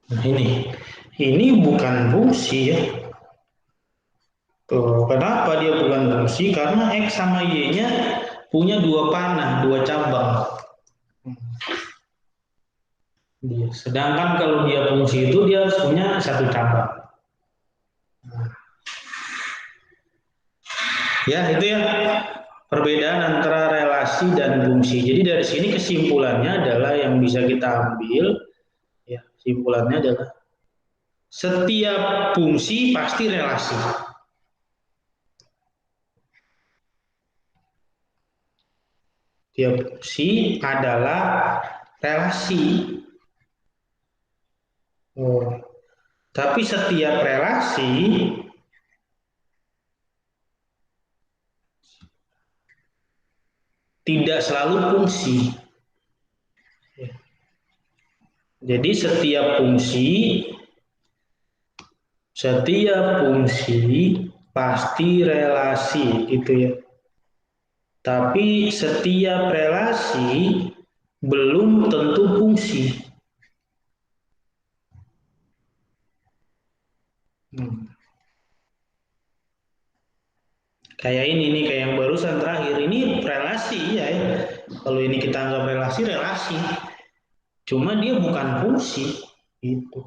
Nah ini bukan fungsi ya. Tuh, kenapa dia bukan fungsi? Karena X sama Y-nya punya dua panah, dua cabang. Sedangkan kalau dia fungsi itu dia harus punya satu cabang. Ya, itu ya perbedaan antara relasi dan fungsi. Jadi dari sini kesimpulannya adalah yang bisa kita ambil, ya, kesimpulannya adalah setiap fungsi pasti relasi. Setiap fungsi adalah relasi. Oh. Tapi setiap relasi tidak selalu fungsi. Jadi setiap fungsi pasti relasi gitu ya. Tapi setiap relasi belum tentu fungsi. Kayak ini nih, kayak yang barusan terakhir ini relasi ya. Kalau ini kita anggap relasi. Cuma dia bukan fungsi itu.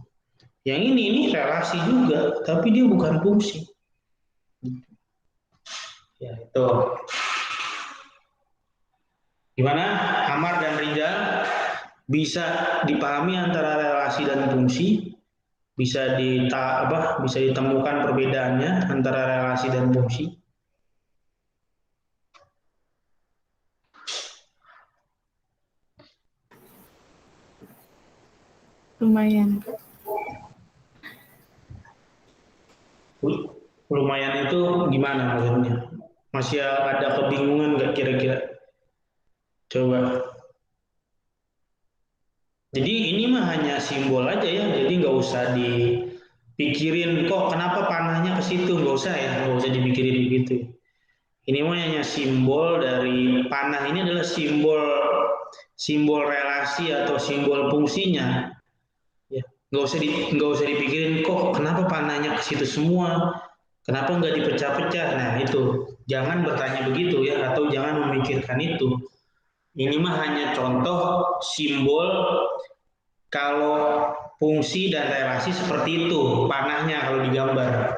Yang ini relasi juga, tapi dia bukan fungsi. Ya itu. Gimana Amar dan Rizal bisa dipahami antara relasi dan fungsi? Bisa ditemukan perbedaannya antara relasi dan fungsi? Lumayan. Lumayan itu gimana maksudnya? Masih ada kebingungan nggak kira-kira? Coba. Jadi ini mah hanya simbol aja ya, jadi nggak usah dipikirin kok kenapa panahnya ke situ, nggak usah ya, nggak usah dipikirin begitu. Ini mah hanya simbol dari panah ini adalah simbol relasi atau simbol fungsinya. Ya, nggak usah dipikirin kok kenapa panahnya ke situ semua, kenapa nggak dipecah-pecah. Nah itu jangan bertanya begitu ya, atau jangan memikirkan itu. Ini mah hanya contoh simbol kalau fungsi dan relasi seperti itu panahnya kalau digambar.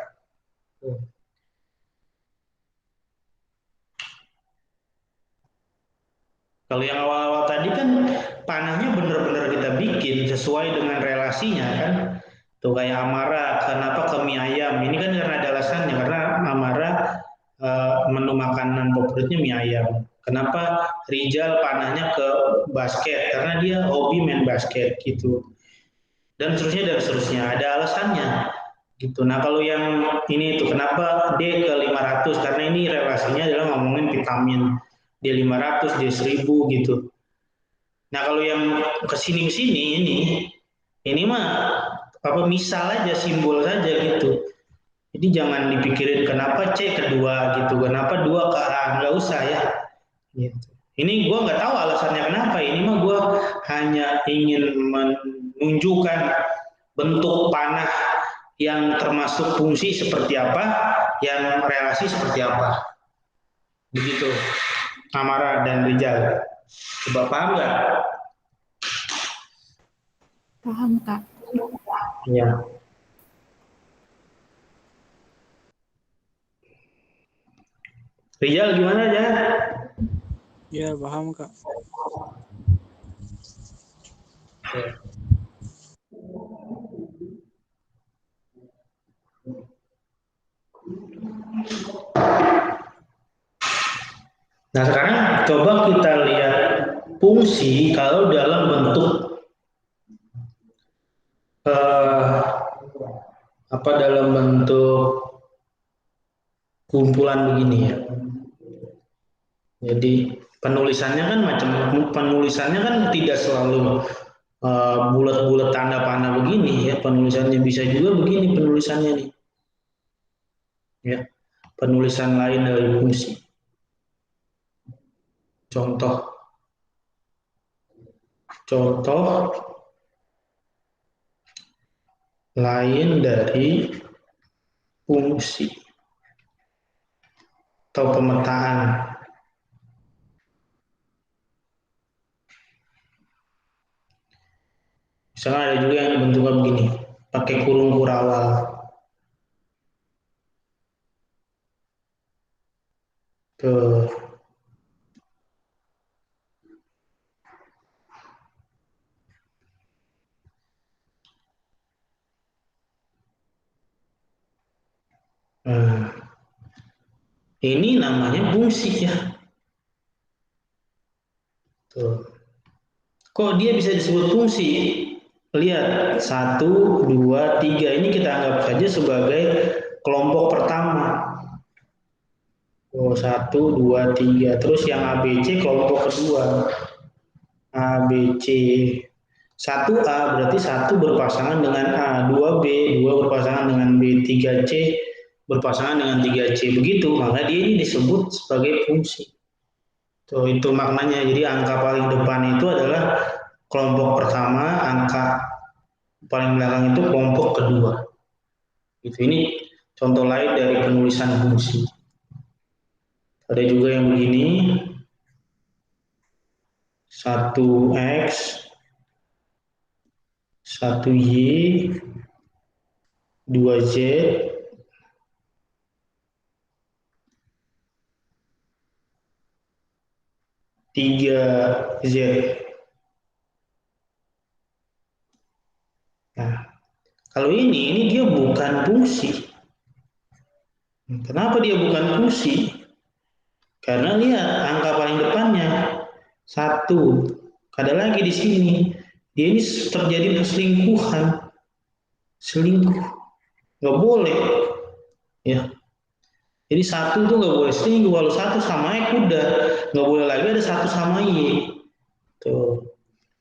Kalau yang awal-awal tadi kan panahnya benar-benar kita bikin sesuai dengan relasinya kan. Tuh kayak Amara, kenapa ke mie ayam? Ini kan karena ada alasannya, karena Amara menu makanan favoritnya mie ayam. Kenapa Rijal panahnya ke basket? Karena dia hobi main basket gitu. Dan seterusnya ada alasannya gitu. Nah kalau yang ini itu kenapa D ke 500? Karena ini relasinya adalah ngomongin vitamin D 500, D 1000 gitu. Nah kalau yang kesini ini mah apa misal aja, simbol saja gitu. Jadi jangan dipikirin kenapa C kedua gitu, kenapa dua ke A, nggak usah ya. Gitu. Ini gue nggak tahu alasannya kenapa. Ini mah gue hanya ingin menunjukkan bentuk panah yang termasuk fungsi seperti apa, yang relasi seperti apa. Begitu, Amara dan Rijal. Coba paham nggak? Paham, Kak. Ya. Rijal gimana aja? Ya, paham, Kak. Nah sekarang coba kita lihat fungsi kalau dalam bentuk eh, dalam bentuk kumpulan begini ya. Jadi penulisannya kan tidak selalu bulat-bulat tanda panah begini ya, penulisannya bisa juga begini penulisannya nih. Ya, penulisan lain dari fungsi. Contoh lain dari fungsi. atau pemetaan. Misalnya ada juga yang bentuknya begini, pakai kurung kurawal. Tuh. Nah, ini namanya fungsi ya. Tuh. Kok dia bisa disebut fungsi? Lihat, 1, 2, 3. Ini kita anggap saja sebagai kelompok pertama. Oh, 1, 2, 3. Terus yang ABC kelompok kedua. A, B, C. 1A berarti 1 berpasangan dengan A. 2B, 2 berpasangan dengan B. 3C berpasangan dengan 3C. Begitu, maka dia ini disebut sebagai fungsi. Tuh, itu maknanya. Jadi angka paling depan itu adalah kelompok pertama, angka paling belakang itu kelompok kedua. Gitu. Ini contoh lain dari penulisan fungsi. Ada juga yang begini, 1X, 1Y, 2Z, 3Z. Nah, kalau ini dia bukan fungsi. Kenapa dia bukan fungsi? Karena lihat angka paling depannya 1. Ada lagi di sini. Dia ini terjadi perselingkuhan. Selingkuh. Nggak boleh. Ya. Jadi 1 tuh nggak boleh selingkuh. Kalau 1 sama X udah. Nggak boleh lagi ada 1 sama Y. Tuh.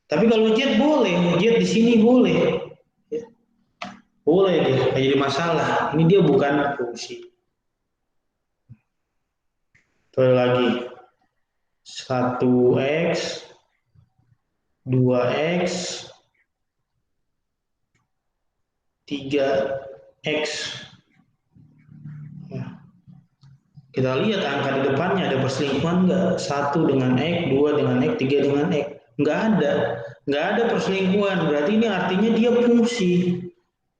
Tapi kalau Z boleh. Z di sini boleh. Ya. Boleh deh. Nggak jadi masalah. Ini dia bukan fungsi. Tuh lagi. 1X, 2X, 3X. Nah, kita lihat angka di depannya ada perselingkuhan nggak? 1 dengan X, 2 dengan X, 3 dengan X. Nggak ada. Nggak ada perselingkuhan. Berarti ini artinya dia fungsi.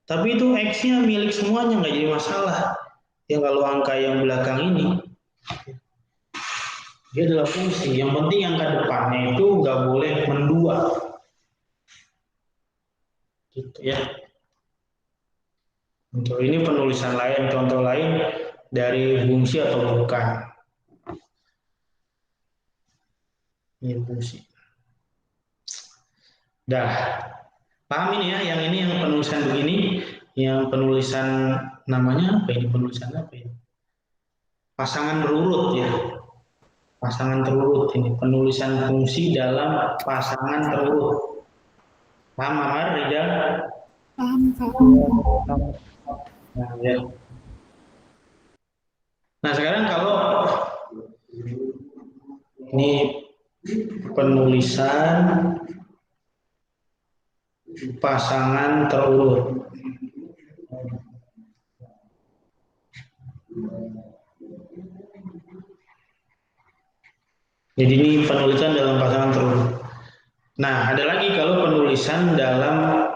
Tapi itu X-nya milik semuanya, nggak jadi masalah. Ya kalau angka yang belakang ini, dia adalah fungsi. Yang penting angka depannya itu nggak boleh mendua. Gitu ya. Untuk ini penulisan lain, contoh lain dari fungsi atau bukan. Ini fungsi. Dah, paham ini ya? Yang ini yang penulisan begini, yang penulisan namanya apa ini? Penulisan apa ini? Pasangan berurut ya. Pasangan terurut ini. Penulisan fungsi dalam pasangan terurut. Paham, Amar, Rizal? Paham, Kak. Nah, ya. Nah, sekarang kalau ini penulisan pasangan terurut. Jadi ini penulisan dalam pasangan terurut. Nah, ada lagi kalau penulisan dalam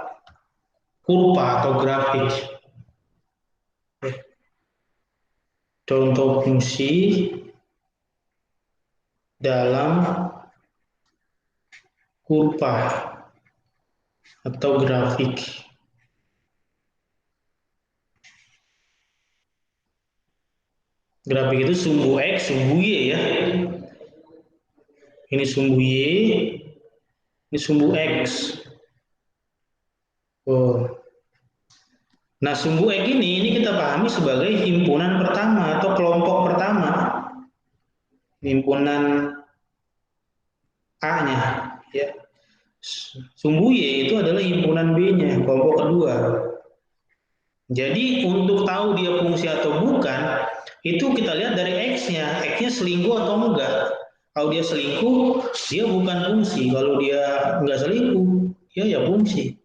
kurva atau grafik. Contoh fungsi dalam kurva atau grafik. Grafik itu sumbu X, sumbu Y ya. Ini sumbu Y, ini sumbu X. Oh. Nah, sumbu X ini kita pahami sebagai himpunan pertama atau kelompok pertama. Himpunan A-nya ya. Sumbu Y itu adalah himpunan B-nya, kelompok kedua. Jadi untuk tahu dia fungsi atau bukan, itu kita lihat dari X-nya. X-nya selingkuh atau enggak. Kalau dia selingkuh, dia bukan fungsi. Kalau dia enggak selingkuh, dia ya fungsi.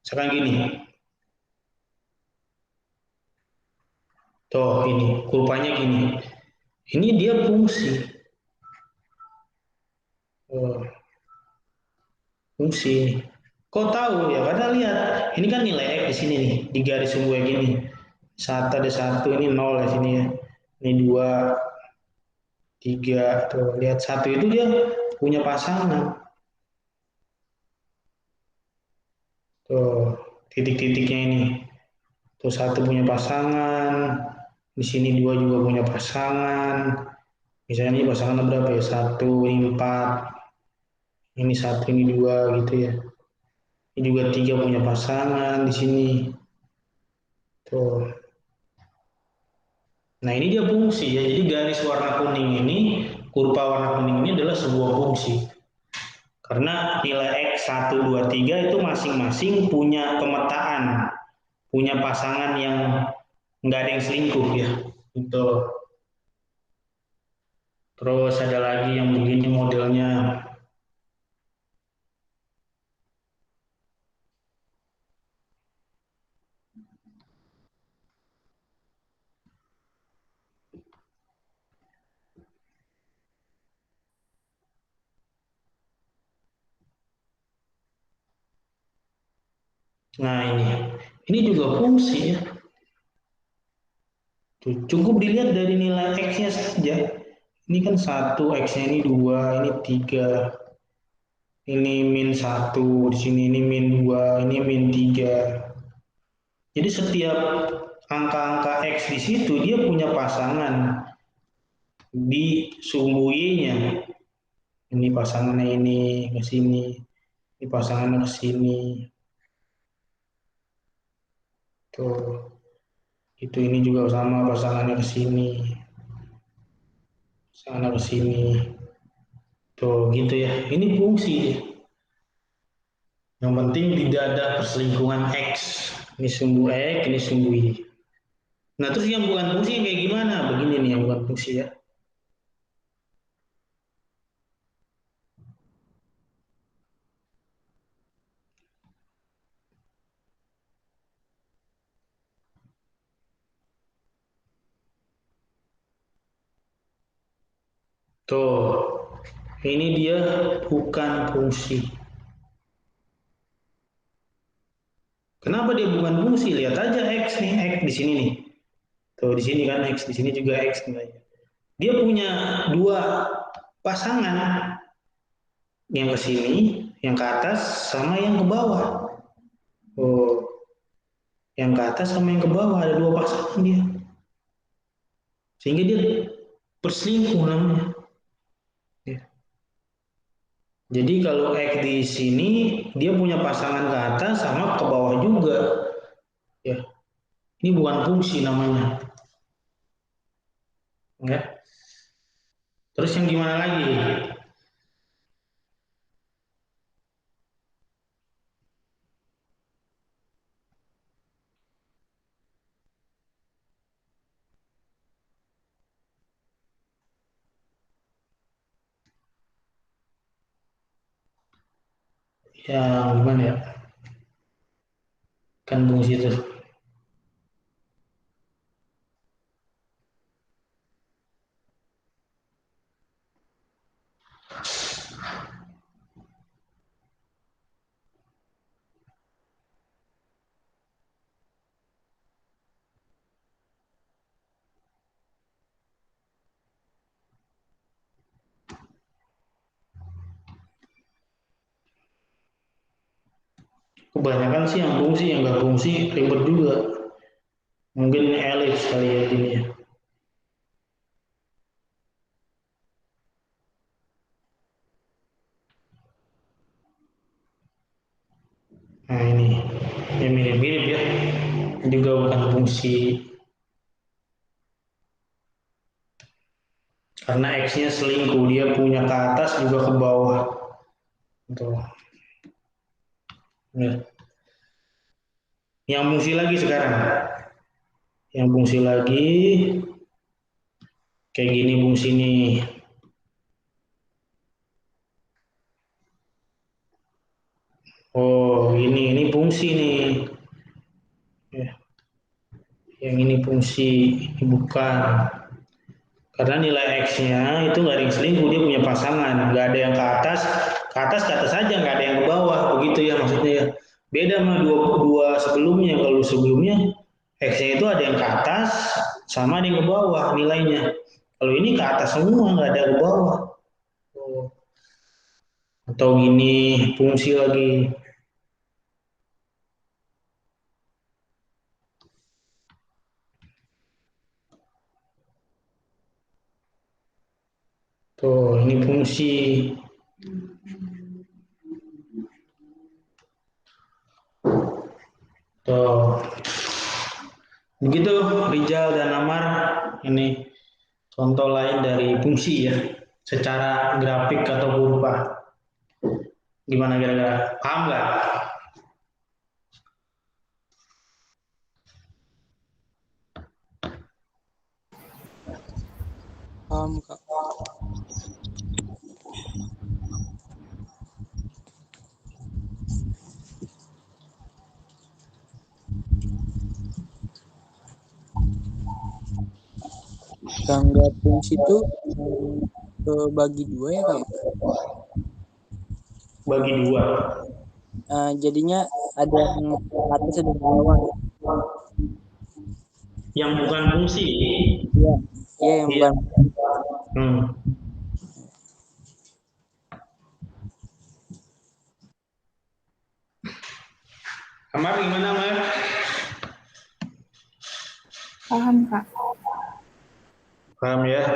Sekarang gini. Tuh ini, kurvanya gini. Ini dia fungsi. Oh, fungsi. Kok tahu ya? Karena lihat, ini kan nilai X di sini nih, di garis sumbu X ini. Satu ada satu, ini nol ya sini ya. Ini dua, tiga. Tuh, lihat satu itu dia punya pasangan. Tuh, titik-titiknya ini. Tuh satu punya pasangan. Di sini dua juga punya pasangan. Misalnya ini pasangan berapa ya? Satu, ini empat. Ini satu, ini dua gitu ya. Ini juga tiga punya pasangan di sini. Tuh. Nah, ini dia fungsi ya. Jadi garis warna kuning ini, kurva warna kuning ini adalah sebuah fungsi. Karena nilai X 1, 2, 3 itu masing-masing punya pemetaan, punya pasangan yang nggak ada yang selingkuh ya. Itu. Terus ada lagi yang begini modelnya. Nah, ini juga fungsi ya. Tuh, cukup dilihat dari nilai X-nya saja. Ini kan satu, X-nya ini dua, ini tiga, ini min satu, di sini ini min dua, ini min tiga. Jadi setiap angka-angka X di situ dia punya pasangan di sumbu Y-nya. Ini pasangannya ini ke sini, ini pasangannya ke sini. Tuh, itu ini juga sama pasangannya ke sini, pasangannya ke sini. Tuh, gitu ya. Ini fungsi. Yang penting tidak ada perselingkuhan X. Ini sumbu X, ini sumbu Y. Nah, terus yang bukan fungsi kayak gimana? Begini nih yang bukan fungsi ya. Tuh, ini dia bukan fungsi. Kenapa dia bukan fungsi? Lihat aja X nih, X di sini nih. Tuh, di sini kan X, di sini juga X nilainya. Dia punya dua pasangan, yang ke sini, yang ke atas, sama yang ke bawah. Oh, yang ke atas sama yang ke bawah ada dua pasangan dia. Sehingga dia berselingkuh namanya. Ya. Jadi kalau X di sini dia punya pasangan ke atas sama ke bawah juga. Ya, ini bukan fungsi namanya. Ya. Terus yang gimana lagi? Yang gimana ya? Kan fungsi itu. Kebanyakan sih yang fungsi, yang nggak fungsi ribet juga. Mungkin elips kali ya ini ya. Nah ini mirip-mirip ya. Juga bukan fungsi. Karena X-nya selingkuh, dia punya ke atas juga ke bawah. Tuh. Ya. Yang fungsi lagi sekarang. Yang fungsi lagi kayak gini fungsi nih. Oh, ini fungsi nih. Ya. Yang ini fungsi, ini bukan. Karena nilai X-nya itu nggak ada yang selingkuh, dia punya pasangan, nggak ada yang ke atas aja, nggak ada yang ke bawah, begitu ya maksudnya ya. Beda sama dua sebelumnya, kalau sebelumnya X-nya itu ada yang ke atas, sama ada yang ke bawah nilainya. Kalau ini ke atas semua, nggak ada ke bawah. Atau gini, fungsi lagi. Tuh, ini fungsi. Tuh. Begitu Rijal dan Amar, ini contoh lain dari fungsi ya, secara grafik atau berupa. Gimana kira-kira? Paham nggak? Paham, Kak. Tangga fungsi itu kebagi dua ya, Kak, ya? Bagi dua. Jadinya ada yang atas ada yang bawah. Yang bukan fungsi. Iya, iya yang Iya. bukan. Hmm. Amar gimana, Amar? Paham, Kak. Paham ya?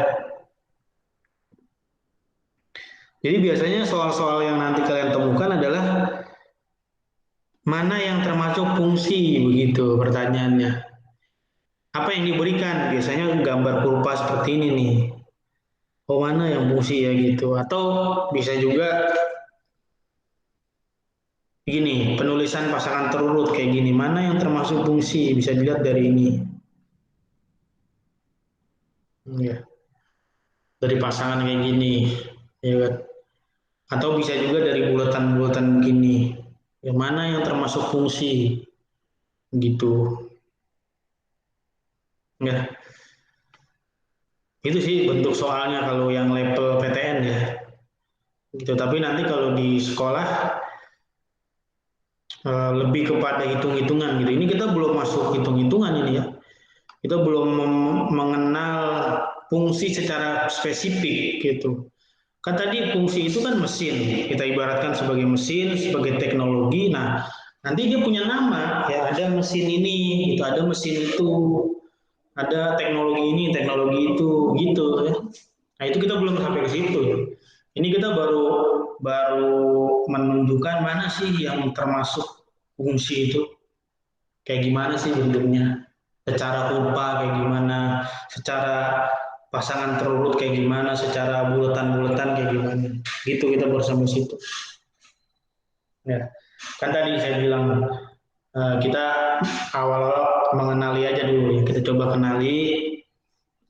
Jadi biasanya soal-soal yang nanti kalian temukan adalah mana yang termasuk fungsi, begitu pertanyaannya. Apa yang diberikan? Biasanya gambar kurva seperti ini nih. Oh, mana yang fungsi ya gitu. Atau bisa juga gini, penulisan pasangan terurut kayak gini. Mana yang termasuk fungsi? Bisa dilihat dari ini. Ya, dari pasangan kayak gini. Ya kan? Atau bisa juga dari bulatan-bulatan begini. Yang mana yang termasuk fungsi? Gitu. Ya, itu sih bentuk soalnya kalau yang level PTN ya. Gitu. Tapi nanti kalau di sekolah lebih kepada hitung-hitungan gitu. Ini kita belum masuk hitung-hitungan ini ya. Kita belum mengenal fungsi secara spesifik gitu. Kan tadi fungsi itu kan mesin, kita ibaratkan sebagai mesin, sebagai teknologi. Nah, nanti dia punya nama, ya ada mesin ini, itu ada mesin itu, ada teknologi ini, teknologi itu, gitu ya. Nah, itu kita belum sampai ke situ ya. Ini kita baru baru menunjukkan mana sih yang termasuk fungsi itu, kayak gimana sih bentuknya, secara kurva kayak gimana, secara pasangan terurut kayak gimana, secara bulatan-bulatan kayak gimana. Gitu kita baru sampai situ. Ya, kan tadi saya bilang kita awal mengenali aja dulu ya. Kita coba kenali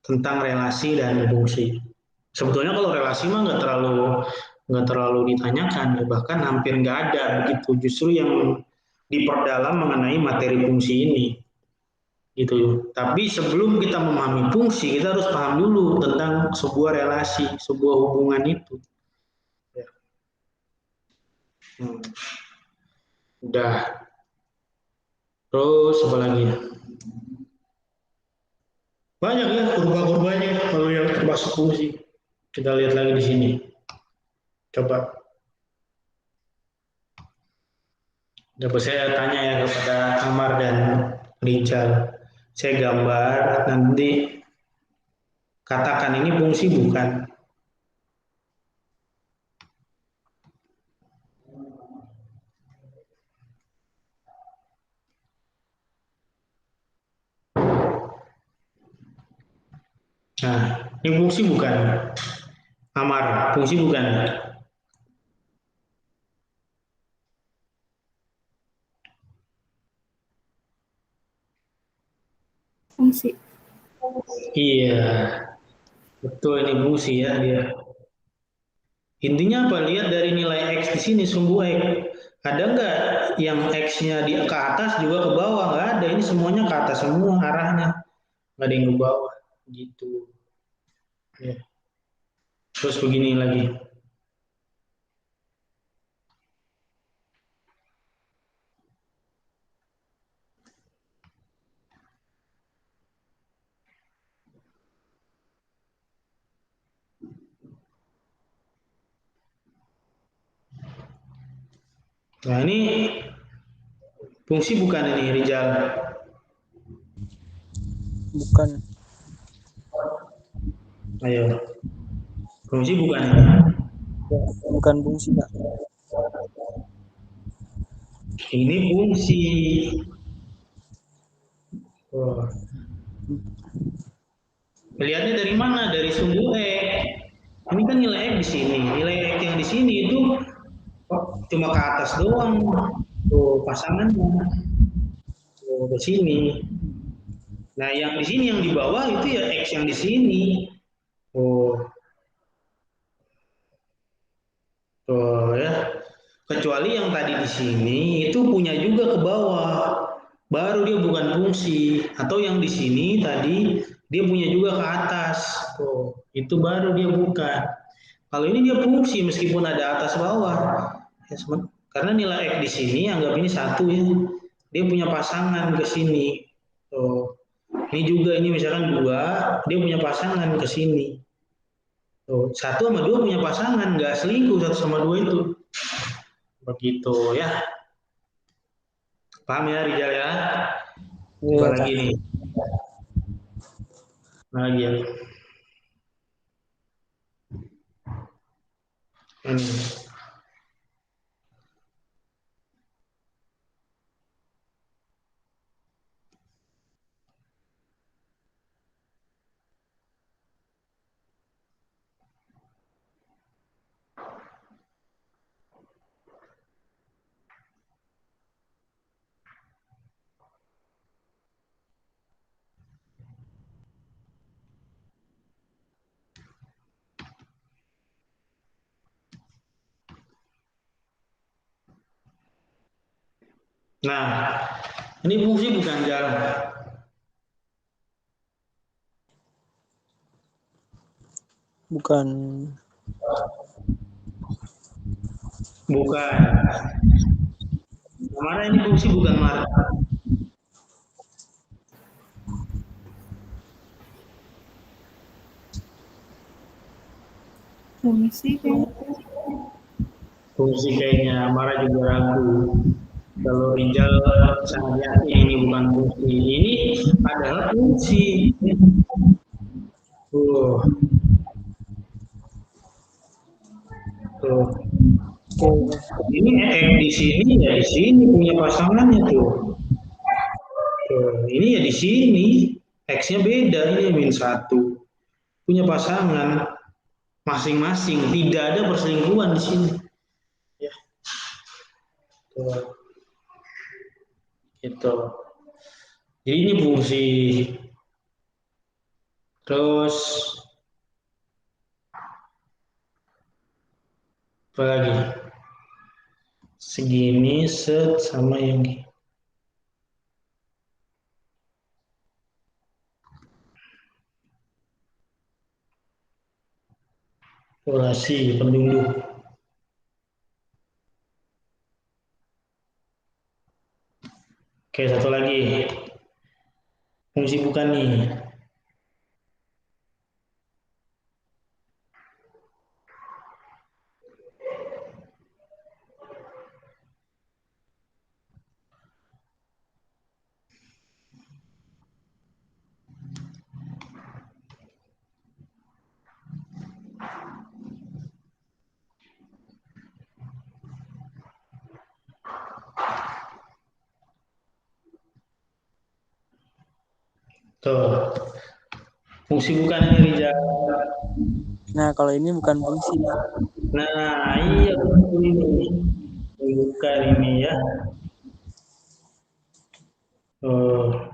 tentang relasi dan fungsi. Sebetulnya kalau relasi mah nggak terlalu ditanyakan, ya. Bahkan hampir nggak ada begitu. Justru yang diperdalam mengenai materi fungsi ini. Gitu. Tapi sebelum kita memahami fungsi, kita harus paham dulu tentang sebuah relasi, sebuah hubungan itu. Ya. Hmm. Udah. Terus apa lagi? Banyak ya kurva-kurvanya kalau yang termasuk fungsi. Kita lihat lagi di sini. Coba. Coba saya tanya ya kepada Amar dan Rijal. Saya gambar, nanti katakan ini fungsi bukan. Nah, ini fungsi bukan. Amar, fungsi bukan. Fungsi. Iya, betul ini fungsi ya dia. Intinya apa? Lihat dari nilai X di sini, sumbu X. Ada nggak yang X-nya di ke atas juga ke bawah? Nggak ada. Ini semuanya ke atas semua arahnya. Nggak ada yang ke bawah. Gitu. Ya. Terus begini lagi. Nah ini fungsi bukan ini Rizal. Bukan. Ayo. Fungsi bukan ini. Ya, bukan fungsi, Kak. Ini fungsi. Oh. Melihatnya dari mana? Dari sumbu X. Ini kan nilai X di sini. Nilai X yang di sini itu cuma ke atas doang. Tuh pasangannya. Tuh ke sini. Nah, yang di sini yang di bawah itu ya X yang di sini. Oh, tuh ya. Kecuali yang tadi di sini itu punya juga ke bawah. Baru dia bukan fungsi. Atau yang di sini tadi dia punya juga ke atas. Tuh, itu baru dia bukan. Kalau ini dia fungsi meskipun ada atas bawah. Ya, karena nilai X di sini anggap ini satu ya. Dia punya pasangan ke sini. Tuh. Ini juga ini misalkan dua, dia punya pasangan ke sini. Tuh, satu sama dua punya pasangan, nggak selingkuh satu sama dua itu. Begitu ya. Paham ya Rijal ya? Coba Iya, lagi Kak. nih. Lagi ya. Ini. Nah, ini fungsi bukan jalan. Bukan. Bukan. Marah ini fungsi bukan marah. Fungsi kan. Fungsi kayaknya marah juga ragu. Kalau Rijal sangat yakin ini bukan fungsi. Ini adalah fungsi. Tuh, tuh. Oke. Ini di sini ya di sini punya pasangannya tuh. Tuh, ini ya di sini. X-nya beda, ini min satu. Punya pasangan masing-masing. Tidak ada perselingkuhan di sini. Ya, tuh, gitu. Jadi ini fungsi. Terus apa lagi? Segini set sama yang orasi penduduk. Oke, satu lagi. Fungsi bukan nih. Tuh, fungsi bukan ini Rijal. Nah, kalau ini bukan fungsi. Nah, iya betul ini. Bukan ini ya. Oh,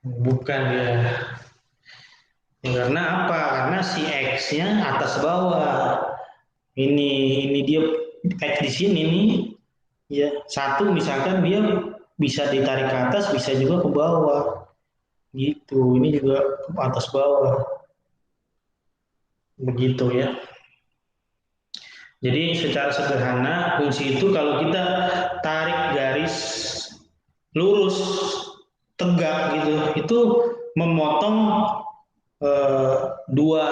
bukan ya. Ya, karena apa? Karena si X-nya atas bawah. Ini dia X di sini nih. Ya, satu misalkan dia bisa ditarik ke atas, bisa juga ke bawah. Gitu. Ini juga atas bawah. Begitu ya. Jadi secara sederhana fungsi itu kalau kita tarik garis lurus tegak gitu, itu memotong dua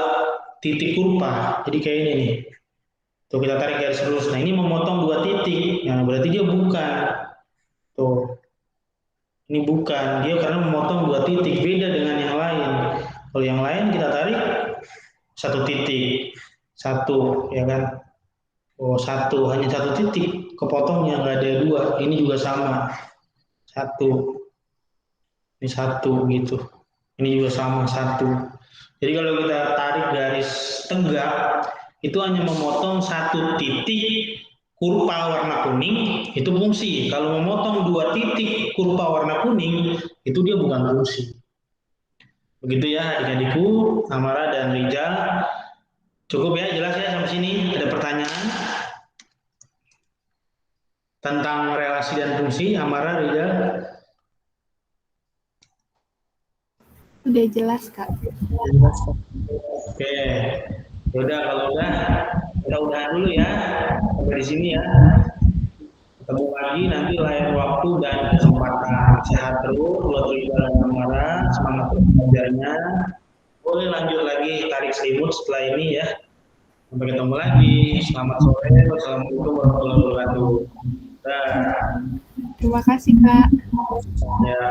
titik kurva. Jadi kayak ini nih. Tuh kita tarik garis lurus. Nah ini memotong dua titik. Nah berarti dia bukan. Tuh ini bukan. Dia karena memotong dua titik. Beda dengan yang lain. Kalau yang lain kita tarik satu titik. Satu ya kan. Oh satu. Hanya satu titik. Kepotongnya nggak ada dua. Ini juga sama. Satu. Ini satu gitu. Ini juga sama satu. Jadi kalau kita tarik garis tegak, itu hanya memotong satu titik kurva warna kuning, itu fungsi. Kalau memotong dua titik kurva warna kuning, itu dia bukan fungsi. Begitu ya adik-adikku, Amara dan Rijal. Cukup ya, jelas ya sampai sini. Ada pertanyaan tentang relasi dan fungsi, Amara, Rijal? Udah jelas, Kak. Jelas, Kak. Oke, udah kalau udah kita udahan dulu ya sampai di sini ya. Ketemu lagi nanti lain waktu dan kesempatan. Sehat terus, buat Rizal dan Amara, semangat terus belajarnya. Boleh lanjut lagi tarik selimut setelah ini ya. Sampai ketemu lagi. Selamat sore. Wassalamualaikum warahmatullahi wabarakatuh. Dah. Terima kasih, Kak. Ya.